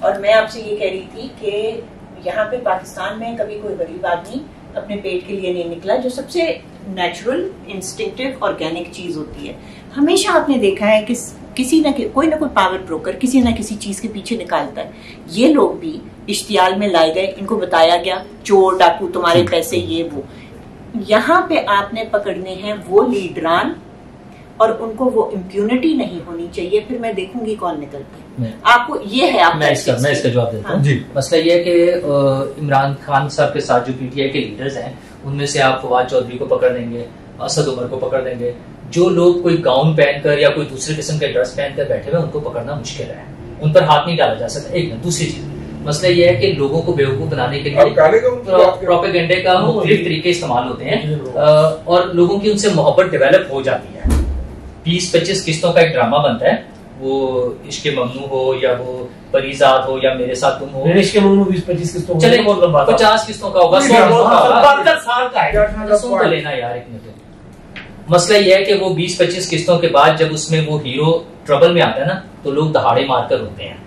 और मैं आपसे ये कह रही थी कि यहाँ पे पाकिस्तान में कभी कोई गरीब आदमी अपने पेट के लिए नहीं निकला, जो सबसे नेचुरल इंस्टिंक्टिव ऑर्गेनिक चीज होती है। हमेशा आपने देखा है कि किसी न कोई ना कोई पावर ब्रोकर किसी न किसी चीज के पीछे निकालता है। ये लोग भी इश्तियाल में लाए गए, इनको बताया गया चोर डाकू तुम्हारे पैसे ये वो। यहाँ पे आपने पकड़ने हैं वो लीडरान, और उनको वो इम्प्यूनिटी नहीं होनी चाहिए। फिर मैं देखूंगी कौन निकलता है। आपको ये है, मैं इसका जवाब देता हूँ। मसला ये है कि इमरान खान साहब के साथ जो PTI के लीडर्स हैं, उनमें से आप फवाद चौधरी को पकड़ देंगे, असद उमर को पकड़ देंगे। जो लोग कोई गाउन पहनकर या कोई दूसरे किस्म के ड्रेस पहनकर बैठे हुए, उनको पकड़ना मुश्किल है, उन पर हाथ नहीं डाला जा सकता। एक दूसरी चीज, मसला यह है कि लोगों को बेवकूफ बनाने के लिए प्रोपेगेंडे का मुख्तलिफ तरीके इस्तेमाल होते हैं, और लोगों की उनसे मोहब्बत डेवलप हो जाती है। 20-25 किस्तों का एक ड्रामा बनता है, वो इश्क ममनू हो या वो परिजात हो या मेरे साथ तुम हो, इश्क ममनू 20-25 किस्तों चले 50 किस्तों का होगा, 100 साल का है, सुन तो लेना यार एक मिनट। मसला यह है कि वो 20-25 किस्तों के बाद जब उसमें वो हीरो ट्रबल में आता है ना, तो लोग दहाड़े मारकर रोते हैं।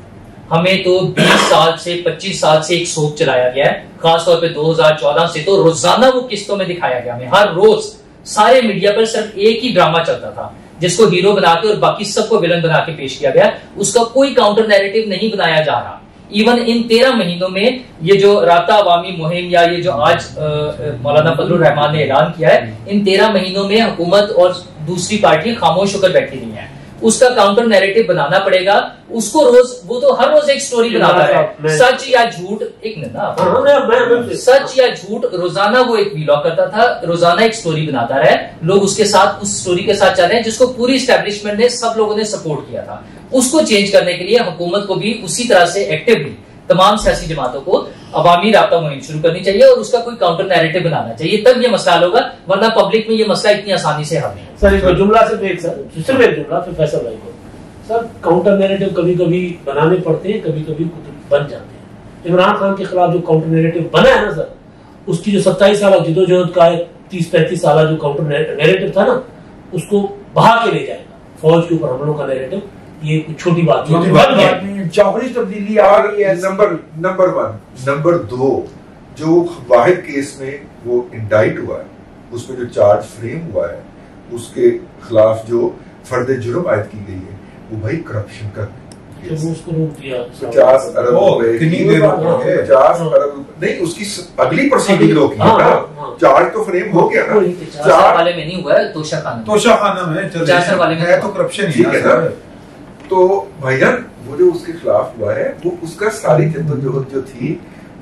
हमें तो 20 साल से 25 साल से एक सोप चलाया गया है, खासतौर पे 2014 से तो रोजाना वो किस्तों में दिखाया गया। हमें हर रोज सारे मीडिया पर सिर्फ एक ही ड्रामा चलता था, जिसको हीरो बना के और बाकी सबको विलन बना के पेश किया गया। उसका कोई काउंटर नैरेटिव नहीं बनाया जा रहा। इवन इन 13 महीनों में ये जो राब्ता अवामी मुहिम या ये जो आज मौलाना फजलुर रहमान ने ऐलान किया है, इन 13 महीनों में हुकूमत और दूसरी पार्टी खामोश होकर बैठी रही है। उसका काउंटर नैरेटिव बनाना पड़ेगा उसको। रोज वो तो हर रोज एक स्टोरी बनाता है, सच या झूठ, एक मिनट, सच या झूठ रोजाना वो एक व्लॉग करता था, रोजाना एक स्टोरी बनाता रहा, लोग उसके साथ उस स्टोरी के साथ चल रहे हैं, जिसको पूरी एस्टेब्लिशमेंट ने, सब लोगों ने सपोर्ट किया था। उसको चेंज करने के लिए हुकूमत को भी उसी तरह से एक्टिवली तमाम सियासी जमातों को अवामी राब्ता मुहिम शुरू करनी चाहिए और उसका कोई काउंटर नैरेटिव बनाना चाहिए, तब ये मसला हल होगा, वरना पब्लिक में ये मसला इतनी आसानी से हल नहीं है। सर एक जुमला सिर्फ एक जुमला फिर फैसल भाई को। सर काउंटर नैरेटिव कभी कभी बनाने पड़ते हैं, कभी कभी बन जाते हैं। इमरान खान के खिलाफ जो काउंटर नैरेटिव बना है ना सर, उसकी जो 27 साल जिदोजहद का 30-35 साल जो काउंटर नैरेटिव था ना, उसको बहा के ले जाएगा फौज के ऊपर हमलों का नैरेटिव। ये कुछ छोटी बात नहीं, जौहरी तब्दीली आ रही है। नंबर 1, नंबर 2, जो वाहिद केस में वो इंडाइट हुआ है, उसमें जो चार्ज फ्रेम हुआ है, उसके खिलाफ जो फर्द जुर्म आयद की गई है, वो भाई करप्शन का उसको रोक दिया 50 अरब रुपए, 50 अरब नहीं, उसकी अगली प्रोसीडिंग लोग चार्ज तो फ्रेम हो गया ना, 4 वाले में नहीं हुआ है, तोशा खाना में 4 वाले में है तो करप्शन ही है ना। तो भैया वो जो उसके खिलाफ हुआ है, वो उसका सारी जद्दोजहद जो थी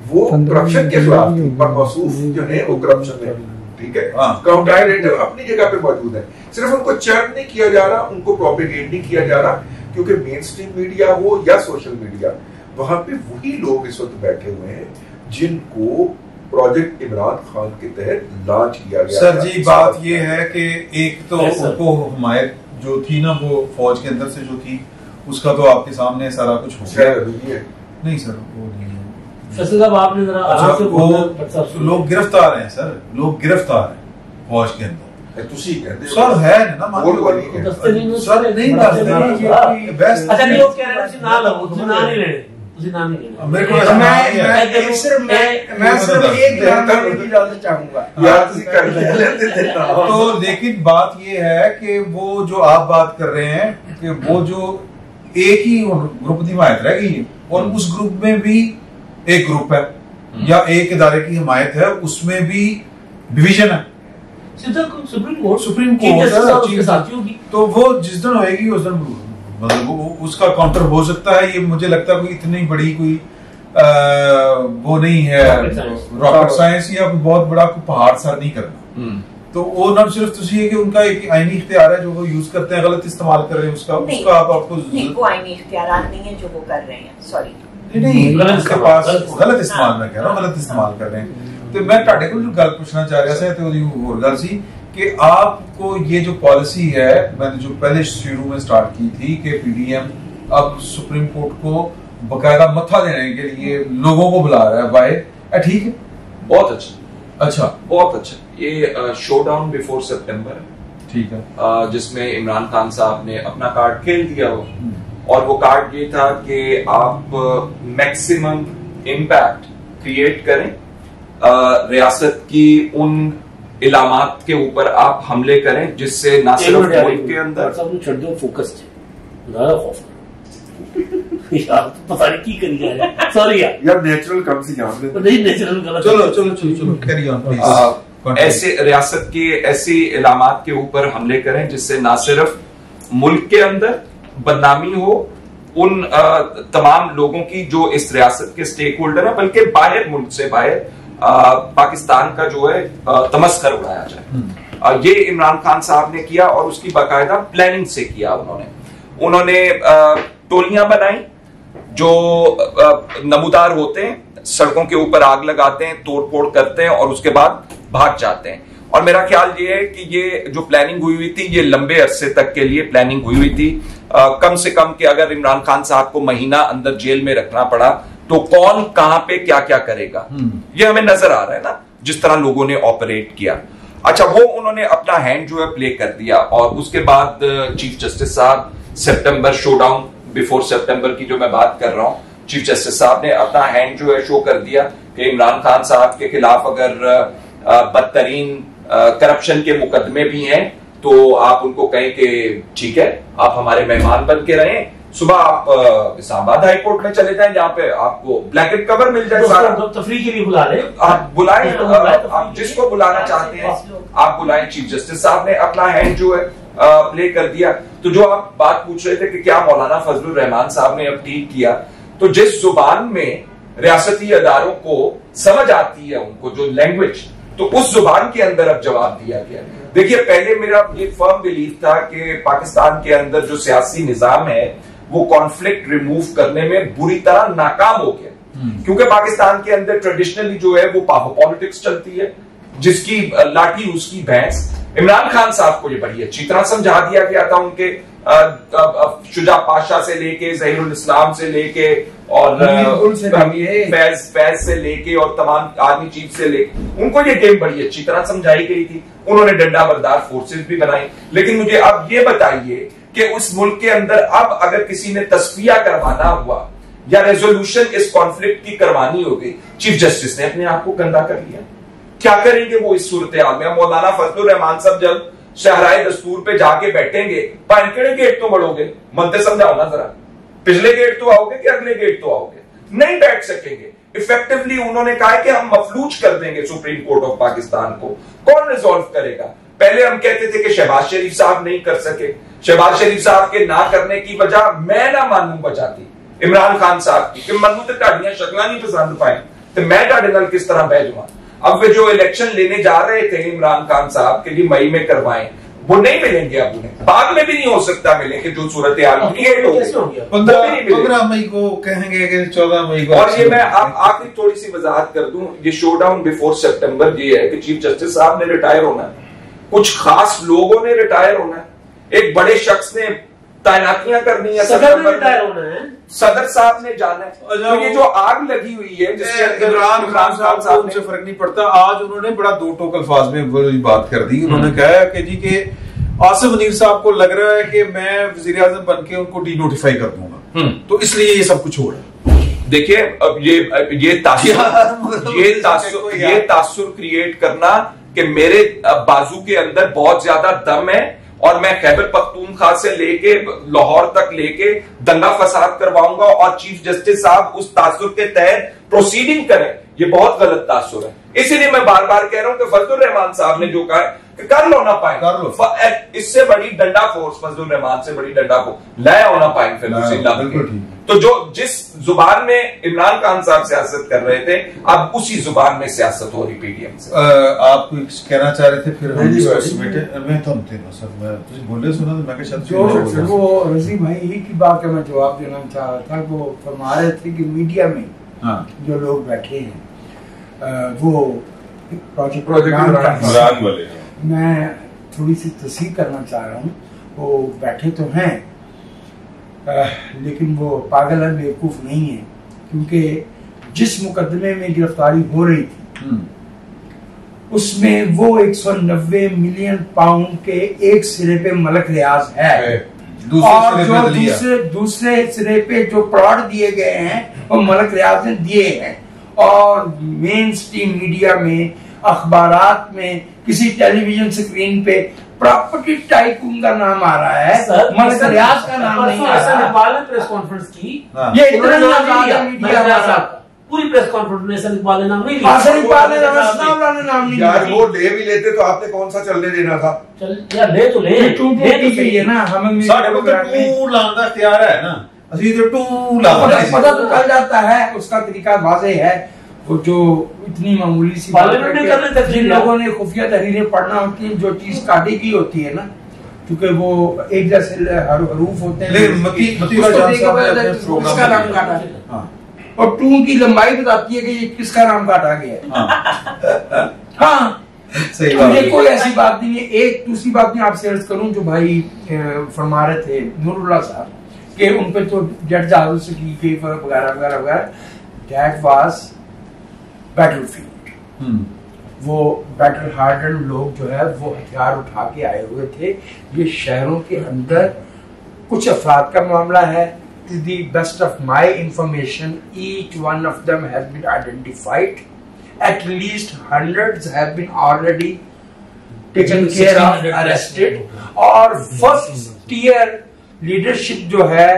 वो करप्शन के खिलाफ थी, पर मौसूफ जो है वो करप्शन में, ठीक है। काउंटर नैरेटिव अपनी जगह पे मौजूद है, सिर्फ उनको चर्न नहीं किया जा रहा, उनको प्रोपेगेट नहीं किया जा रहा, क्योंकि मेन स्ट्रीम मीडिया हो या सोशल मीडिया, वहां पे वही लोग इस वक्त बैठे हुए हैं जिनको प्रोजेक्ट इमरान खान के तहत लॉन्च किया गया। सर जी बात ये है कि एक तो उनको हमायत जो थी ना, वो फौज के अंदर से जो थी, उसका तो आपके सामने सारा कुछ हो गया। नहीं सर वो नहीं है, आपने जरा आराम से वो लोग गिरफ्तार हैं सर, लोग गिरफ्तार हैं फौज के अंदर। सर है ना, सर नहीं बेस्ट। अच्छा नहीं, वो कह रहे हैं ना लो, ना नहीं लेने, मेरे को मैं सिर्फ एक इजाजत चाहूंगा तो। लेकिन बात ये है कि वो जो आप बात कर रहे हैं कि वो जो एक ही ग्रुप की हिमायत रह गई है, और उस ग्रुप में भी एक ग्रुप है या एक इदारे की हिमायत है, उसमें भी डिवीजन है। सुप्रीम कोर्ट तो वो जिस दिन होएगी उस दिन मतलब उसका काउंटर हो सकता है। ये मुझे लगता है कोई इतनी बड़ी कोई वो नहीं है रॉकेट साइंस या कोई बहुत बड़ा कोई पहाड़ सर नहीं करना। तो वो न सिर्फ कि उनका एक आईनी इख्तियार है जो वो यूज करते हैं, गलत इस्तेमाल कर रहे हैं उसका आपको वो आईनी इख्तियार नहीं है जो वो कर रहे हैं, सॉरी नहीं उसके पास गलत इस्तेमाल मैं कह रहा हूँ, गलत इस्तेमाल कर रहे हैं। तो मैं ਤੁਹਾਡੇ ਕੋਲ जो गल पूछना चाह रहा था तो और गल सी कि आपको ये जो पॉलिसी है, मैंने जो पहले शुरू में स्टार्ट की थी कि पीडीएम अब सुप्रीम कोर्ट को बकायदा मत्था देने के लिए लोगों को बुला रहा है बाय, ठीक है, बहुत अच्छा, अच्छा बहुत अच्छा। ये शो डाउन बिफोर सितंबर, ठीक है, जिसमें इमरान खान साहब ने अपना कार्ड खेल दिया हो, और वो कार्ड ये था कि आप मैक्सिमम इम्पैक्ट क्रिएट करें, रियासत की उन इलामात के ऊपर आप हमले करें जिससे ना सिर्फ मुल्क के अंदर फोकस पता नहीं की करी जा रहा है, सॉरी यार नेचुरल कम से जान दे, नहीं नेचुरल गलत। चलो कैरी ऑन प्लीज। ऐसे रियासत के ऐसी इलामात के ऊपर हमले करें जिससे ना सिर्फ मुल्क के अंदर बदनामी हो उन तमाम लोगों की जो इस रियासत के स्टेक होल्डर है, बल्कि बाहर मुल्क से बाहर पाकिस्तान का जो है तमस्खर उड़ाया जाए। ये इमरान खान साहब ने किया और उसकी बाकायदा प्लानिंग से किया। उन्होंने टोलियां बनाई जो नमूदार होते हैं, सड़कों के ऊपर आग लगाते हैं, तोड़फोड़ करते हैं और उसके बाद भाग जाते हैं। और मेरा ख्याल ये है कि ये जो प्लानिंग हुई थी ये लंबे अरसे तक के लिए प्लानिंग हुई थी। कम से कम कि अगर इमरान खान साहब को महीना अंदर जेल में रखना पड़ा तो कौन कहां पे क्या क्या करेगा, ये हमें नजर आ रहा है ना, जिस तरह लोगों ने ऑपरेट किया। अच्छा, वो उन्होंने अपना हैंड जो है प्ले कर दिया। और उसके बाद चीफ जस्टिस साहब सितंबर शोडाउन बिफोर सितंबर की जो मैं बात कर रहा हूं, चीफ जस्टिस साहब ने अपना हैंड जो है शो कर दिया कि इमरान खान साहब के खिलाफ अगर बदतरीन करप्शन के मुकदमे भी हैं तो आप उनको कहें कि ठीक है आप हमारे मेहमान बन के रहें, सुबह आप इस्लामाबाद हाई कोर्ट में चले जाएं जहां पे आपको ब्लैंकेट कवर मिल जाए, सारा तफरीह के लिए बुला लें, आप बुलाएं, आप जिसको बुलाना चाहते हैं आप बुलाएं। चीफ जस्टिस साहब ने अपना हैंड जो है प्ले कर दिया। तो जो आप बात पूछ रहे थे कि क्या मौलाना फजलुर रहमान साहब ने अब ठीक किया, तो जिस जुबान में रियासती अदारों को समझ आती है उनको जो लैंग्वेज, तो उस जुबान के अंदर अब जवाब दिया गया। देखिए पहले मेरा ये फर्म बिलीव था कि पाकिस्तान के अंदर जो सियासी निजाम है वो कॉन्फ्लिक्ट रिमूव करने में बुरी तरह नाकाम हो गया, क्योंकि पाकिस्तान के अंदर ट्रेडिशनली जो है वो पॉलिटिक्स चलती है, जिसकी लाठी उसकी भैंस। इमरान खान साहब को ये बड़ी अच्छी तरह समझा दिया गया था, उनके शुजा पाशा से लेके ज़हीरुल इस्लाम से लेके और फैज से लेके और तमाम आर्मी चीफ से लेके उनको ये गेम बड़ी अच्छी तरह समझाई गई थी। उन्होंने डंडा बरदार फोर्सेस भी बनाई। लेकिन मुझे अब ये बताइए कि उस मुल्क के अंदर अब अगर किसी ने तस्फिया करवाना हुआ या रेजोल्यूशन इस कॉन्फ्लिक्ट की करवानी होगी, चीफ जस्टिस ने अपने आप को गंदा कर लिया। क्या करेंगे वो इस सूरत हाल में? मौलाना फजलुर रहमान साहब जब शहराए दस्तूर पे जाके बैठेंगे, पानकेड़े गेट तो बढ़ोगे, मनते समझाओ ना जरा, पिछले गेट तो आओगे कि अगले गेट तो आओगे? नहीं बैठ सकेंगे। इफेक्टिवली उन्होंने कहा कि हम मफलूज कर देंगे सुप्रीम कोर्ट ऑफ पाकिस्तान को। कौन रिजॉल्व करेगा? पहले हम कहते थे कि शहबाज शरीफ साहब नहीं कर सके, शहबाज शरीफ साहब के ना करने की वजह मैं ना मानू बचाती इमरान खान साहब की कि मनु तो ढाडियां शक्ल नहीं पसंद पाए, तो मैं ढाडे नाल किस तरह बह जाऊं। अब वे जो इलेक्शन लेने जा रहे थे इमरान खान साहब के लिए मई में करवाएं, वो नहीं मिलेंगे अब उन्हें, बाद में भी नहीं हो सकता मिलेंगे, जो सूरत हाल क्रिएट हो गई। 15 मई को कहेंगे कि 14 मई को। और ये मैं आखिरी थोड़ी सी वजाहत कर दूं, ये शो डाउन बिफोर सितंबर ये है कि चीफ जस्टिस साहब ने रिटायर होना है, कुछ खास लोगों ने रिटायर होना है, एक बड़े शख्स ने तैनातियां करनी है, सदर ने रिटायर होना है, सदर साहब ने जाना है। तो ये जो आग लगी हुई है जिसके इमरान खान साहब को उनसे फर्क नहीं पड़ता। आज उन्होंने बड़ा दो टोक अल्फाज में वो बात कर दी। उन्होंने कहा कि जी के आसिफ मुनीर साहब को लग रहा है कि मैं वजीर आजम बन के उनको डी नोटिफाई कर दूंगा, तो इसलिए ये सब कुछ हो रहा है। देखिए अब ये तासुर क्रिएट करना कि मेरे बाजू के अंदर बहुत ज्यादा दम है और मैं खैबर पख्तूनख्वा से लेके लाहौर तक लेके दंगा फसाद करवाऊंगा और चीफ जस्टिस साहब उस तासुर के तहत प्रोसीडिंग करें, ये बहुत गलत तासुर है। इसीलिए मैं बार बार कह रहा हूं कि फजलुर रहमान साहब ने जो कहा है कि कर लो ना पाए, कर लो, इससे बड़ी डंडा फोर्स फजलुर रहमान से बड़ी डंडा फोर्स लाया होना पाए। तो जो जिस जुबान में इमरान खान साहब सियासत कर रहे थे, अब उसी जुबान में सियासत हो रही पीडीएम से। आप कुछ कहना चाह रहे थे? फिर मैं तो बोले सुना तो मैं शायद वो रजी भाई ही की बात का मैं जवाब देना चाह रहा था। वो फरमा रहे थे कि मीडिया में जो लोग बैठे हैं वो प्रोजेक्ट वाले, मैं थोड़ी सी तस्दीक करना चाह रहा हूँ। वो बैठे तो हैं लेकिन वो पागल है, बेवकूफ नहीं है, क्योंकि जिस मुकदमे में गिरफ्तारी हो रही थी उसमें वो 190 मिलियन पाउंड के एक सिरे पे मलक रियाज है और जो दूसरे सिरे पे जो प्लॉट दिए गए हैं वो मलक रियाज ने दिए हैं। और मेन स्ट्रीम मीडिया में, अखबारात में, किसी टेलीविजन स्क्रीन पे प्रॉपर्टी टाइकून का नाम आ रहा है, मलक रियाज का नाम नहीं आ रहा। इकबाल ने प्रेस कॉन्फ्रेंस की, ये इतना मीडिया पूरी प्रेस कॉन्फ्रेंस में इकबाल ने नाम नहीं लिया, इकबाल ने नाम नहीं यार वो ले भी लेते तो आपने कौन सा चलने देना था? चल यार ले तो ले है ना, हमें इख्तियार है ना, पता तो चल जाता है, उसका तरीका वाज़ेह है। वो जो इतनी मामूली सी जिन लोगों ने खुफिया तहरीरें पढ़ना होती है, जो चीज काटी की होती है ना, क्योंकि वो एक जैसे हरूफ होते हैं, उसका नाम काटा है और टू की लंबाई बताती है कि ये किसका नाम काटा गया है। हाँ सही बात है, कोई ऐसी बात नहीं है। एक दूसरी बात मैं आपसे अर्ज करूं, जो भाई फरमा रहे थे नूरुल्लाह साहब कि उन पे तो जट जहाजों से की गई वगैरह वगैरह वगैरह, दैट वाज बैटलफील्ड। वो बैटल हार्डन लोग जो है वो हथियार उठा के आए हुए थे। ये शहरों के अंदर कुछ अफराद का मामला है। To the best of my information, each one of them has been identified. At least hundreds have been already taken care of, arrested. और first tier leadership जो है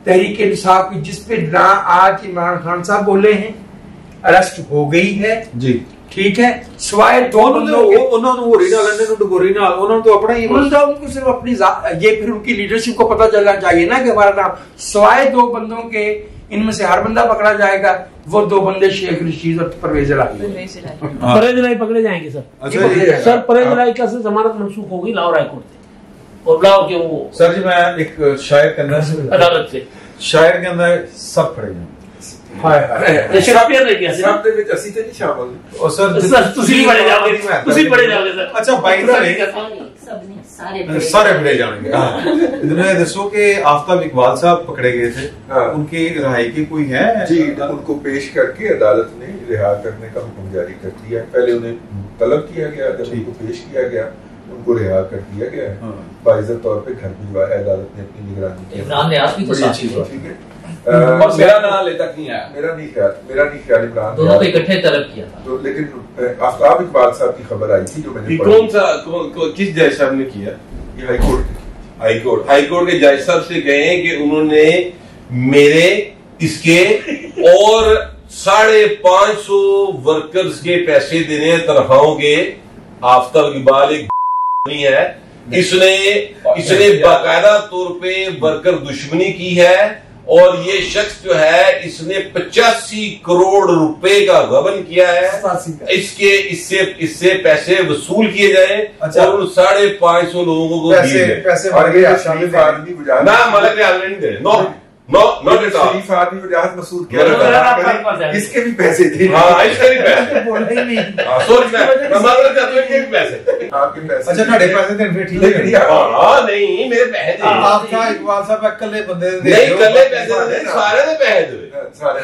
तहरीक इंसाफ की, जिस पे ना आज इमरान खान साहब बोले हैं, अरेस्ट हो गई है जी। ठीक है, सिवाय दो बंदों के उन्होंने तो अपना ही उनको सिर्फ अपनी ये फिर उनकी लीडरशिप को पता चलना चाहिए ना कि हमारा नाम, सिवाय दो बंदों के इनमें से हर बंदा पकड़ा जाएगा। वो दो बंदे शेख रशीद और परवेज इलाही पकड़े जाएंगे सर। सर परवेज इलाही का जमानत मनसूख हो गई लाहौर हाईकोर्ट से, और लाहौर के वो सर जी मैं एक शायर के अंदर अदालत से शायर के अंदर सब पड़े जाए सारे पकड़े जाएंगे। दसो कि आफ्ताब इकबाल साहब पकड़े गए थे, उनकी रिहाई की कोई है जी? उनको पेश करके अदालत ने रिहा करने का हुक्म जारी कर दिया। पहले उन्हें तलब किया गया, जब उनको पेश किया गया उनको रिहा कर दिया गया है, बाइज्जत तौर पे घर भिजवाया अदालत ने अपनी निगरानी की। ठीक है, और मेरा नाम ले तक नहीं आया, मेरा नहीं ख्याल इमरान दोनों को इकट्ठे तलब किया था। तो लेकिन आफ्ताब इकबाल साहब की खबर आई थी जो मैंने कौन सा किस जज साहब ने किया? ये हाईकोर्ट के जज साहब से गए कि उन्होंने मेरे इसके और 550 वर्कर्स के पैसे देने तनख्वाहों के। आफ्ताब इकबाल एक नहीं है, इसने बाकायदा तौर पे वर्कर दुश्मनी की है, और ये शख्स जो है इसने 85 करोड़ रुपए का गबन किया है। इससे पैसे वसूल किए जाए और उन 550 लोगों को दिए पैसे ना मलक नहीं दे। Not at all. मसूद क्या इसके भी पैसे थे। इसके भी पैसे बोले ही नहीं। पैसे आपके पैसे। अच्छा ਤੁਹਾਡੇ ਪੈਸੇ ਤੇ ਫਿਰ ठीक है। हां नहीं मेरे पैसे थे। आपका इकबाल साहब इकल्ले बंदे दे नहीं इकल्ले पैसे दे, सारे ने पैसे दे। सारे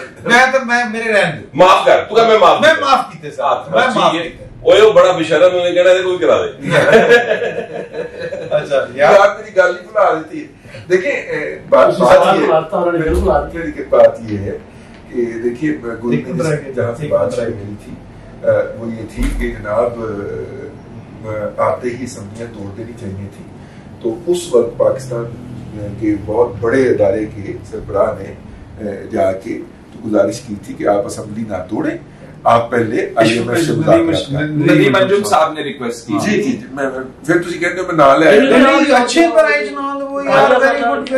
मैं मेरे रहन दे, माफ कर तू मैं माफ कीते साहब, मैं माफ कीते। ओए वो बड़ा बेशरम ने कहना कोई करा दे। अच्छा यार तेरी गाली बुला देती है। देखिए बात ये है कि देखिए जहाँ से बात शुरू हुई थी वो ये थी कि जनाब आते ही असम्बलियां तोड़ देनी चाहिए थी। तो उस वक्त पाकिस्तान के बहुत बड़े अदारे के सरबराह ने जाके तो गुजारिश की थी कि आप असम्बली ना तोड़ें, आप पहले IMF से नदीम अंजुम साहब ने रिक्वेस्ट की। जी जी मैं फिर तुसी कहते हो मैं नाल है अच्छे प्राइज नाल वो यार वेरी गुड।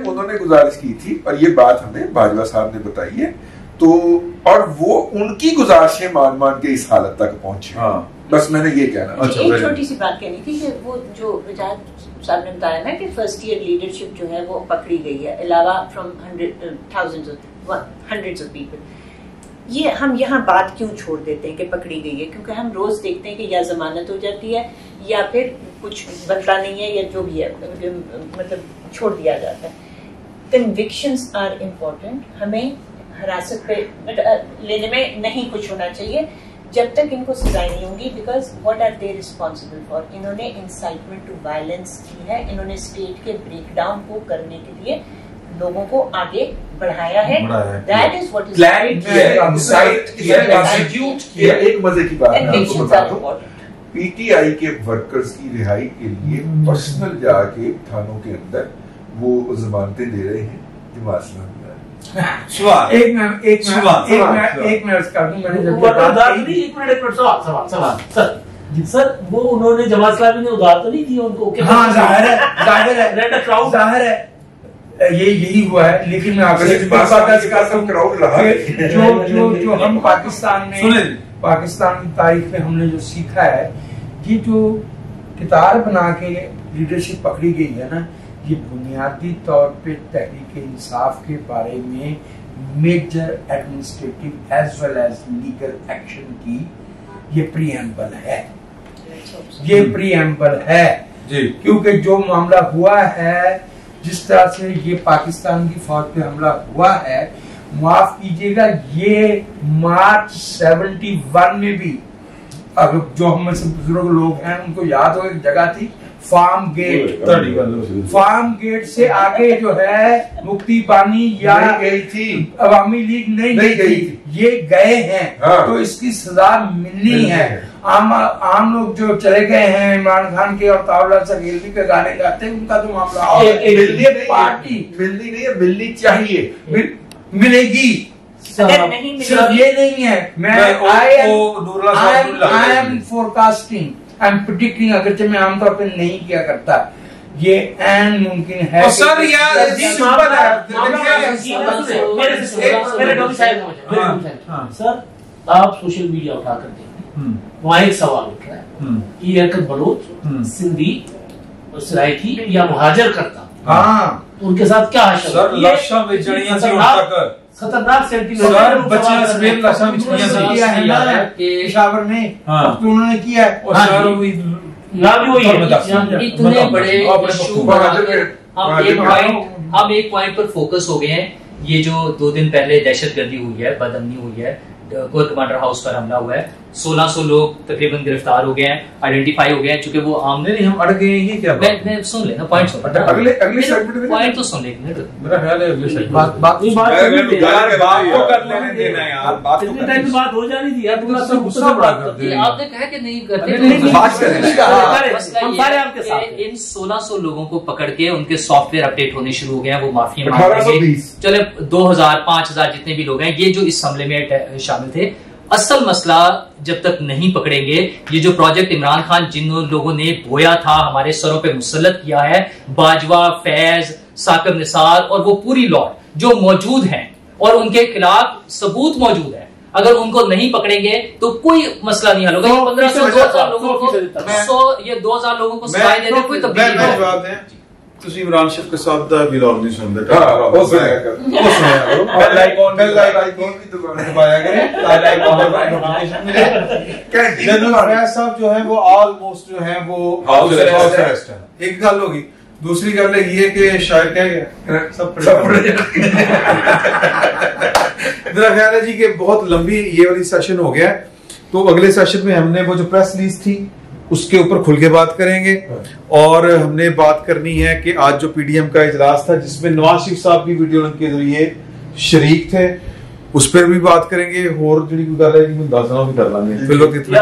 उन्होंने गुजारिश की थी और ये बात हमें बाजवा साहब ने बताई है। तो और वो उनकी गुजारिशें मान के इस हालत तक पहुंचे। बस मैंने ये कहना। एक छोटी सी बात कहनी थी कि वो जो विजात साहब ने बताया ना कि फर्स्ट ईयर लीडरशिप जो है वो पकड़ी गई है, अलावा फ्रॉम हंड्रेड्स ऑफ पीपल। ये हम यहाँ बात क्यों छोड़ देते हैं कि पकड़ी गई है? क्योंकि हम रोज देखते हैं कि या जमानत हो जाती है या फिर कुछ बनता नहीं है या जो भी है मतलब छोड़ दिया जाता है। Convictions are important. हमें हिरासत पे लेने में नहीं कुछ होना चाहिए जब तक इनको सजाएं नहीं होंगी, because what are they responsible for? इन्होंने इंसाइटमेंट टू वायलेंस की है, इन्होंने स्टेट के ब्रेकडाउन को करने के लिए लोगों को आगे बढ़ाया है। दैट इज व्हाट इज एक मजे की बात मैं आपको बता दूं, PTI के वर्कर्स की रिहाई के लिए पर्सनल जाके थानों के अंदर वो जमानतें दे रहे हैं जमात इस्लामी। एक मिनट कर दूं सर वो उन्होंने जमात इस्लामी ने उधार तो नहीं दी उनको? हाँ जाहिर है यही हुआ है। लेकिन मैं आपसे जो हम पाकिस्तान की तारीख में हमने जो सीखा है, ये जो कितार बना के लीडरशिप पकड़ी गई है ना, ये बुनियादी तौर पे तहरीक इंसाफ के बारे में major administrative as well as legal action की ये प्रीएम्बल है। ये प्रीएम्बल है जी, क्योंकि जो मामला हुआ है, जिस तरह से ये पाकिस्तान की फौज पे हमला हुआ है, माफ कीजिएगा, ये मार्च 71 में भी, अब जो हम में से बुजुर्ग लोग हैं उनको याद हो, एक जगह थी फार्म गेट। फार्म गेट से आगे जो है मुक्ति बानी या गई थी, अवामी लीग नहीं गई थी, ये गए हैं। हाँ। तो इसकी सजा मिलनी है। आम लोग जो चले गए हैं, इमरान खान के और तावला सगेलवी के गाने गाते हैं, उनका तो मामला पार्टी मिलनी नहीं है, मिलनी चाहिए, मिलेगी। अगर नहीं मिलेगी, सिर्फ ये नहीं है, मैं I am forecasting, I am predicting, अगरचे मैं आमतौर पर नहीं किया करता, ये एन मुमकिन है। सर यार सर आप सोशल मीडिया उठा कर देखें, वहाँ एक सवाल उठ रहा है कि हरकत बलोच, सिंधी और सराइकी या मुहाजिर करता, उनके साथ क्या खतरनाक पेशावर में उन्होंने किया इतने बड़े हम एक पॉइंट पर फोकस हो गए हैं। ये जो 2 दिन पहले दहशतगर्दी हुई है, बदअमनी हुई है, कोर कमांडर हाउस पर हमला हुआ है, 1600 लोग तकरीबन गिरफ्तार हो गए हैं, आइडेंटिफाई हो गए हैं, चूंकि वो आम नहीं हम अड़ गए हैं। ये क्या मैं सुन लेना पॉइंट सुन, अगले सेगमेंट में पॉइंट तो सुन ले, मेरा ख्याल है अगले सेगमेंट बात हो जानी थी यार, थोड़ा सा गुस्सा आपने कहा कि नहीं करते, इन 1600 लोगों को पकड़ के उनके सॉफ्टवेयर अपडेट होने शुरू हो गए हैं, वो माफिया मांगेंगे, चले 2000 5000 जितने भी लोग हैं ये जो इस हमले में शामिल थे। असल मसला जब तक नहीं पकड़ेंगे, ये जो प्रोजेक्ट इमरान खान जिन लोगों ने बोया था, हमारे सरों पे मुसल्लत किया है, बाजवा, फैज, साकिब निसार और वो पूरी लॉट जो मौजूद हैं और उनके खिलाफ सबूत मौजूद है, अगर उनको नहीं पकड़ेंगे तो कोई मसला नहीं हल होगा। 1500 2000 लोगों को 2000 लोगों को सजाएं देने कोई तब्दीली नहीं होगी। ਤੁਸੀਂ ਇਮਰਾਨ ਸ਼ਰੀਫ के साथ ਦਾ बिलॉग नहीं सुनते, वो सुनाया करो, बेल आइकॉन भी दबाया करें ताकि नोटिफिकेशन मिले। जनरल फैज साहब जो है वो ऑलमोस्ट जो है वो हाउस अरेस्ट है। एक गल होगी, दूसरी गल ये है कि शायद क्या गया सब मेरा ख्याल है जी कि बहुत लंबी ये वाली सेशन हो गया है, तो अगले सेशन में हमने वो जो प्रेस रिलीज थी उसके ऊपर खुल के बात करेंगे, और हमने बात करनी है कि आज जो पीडीएम का इजलास था जिसमें नवाज शरीफ साहब भी वीडियो लिंक के जरिए शरीक थे, उस पर भी बात करेंगे। और जी गल है अंदाजा भी कर लेंगे फिर लोग इतना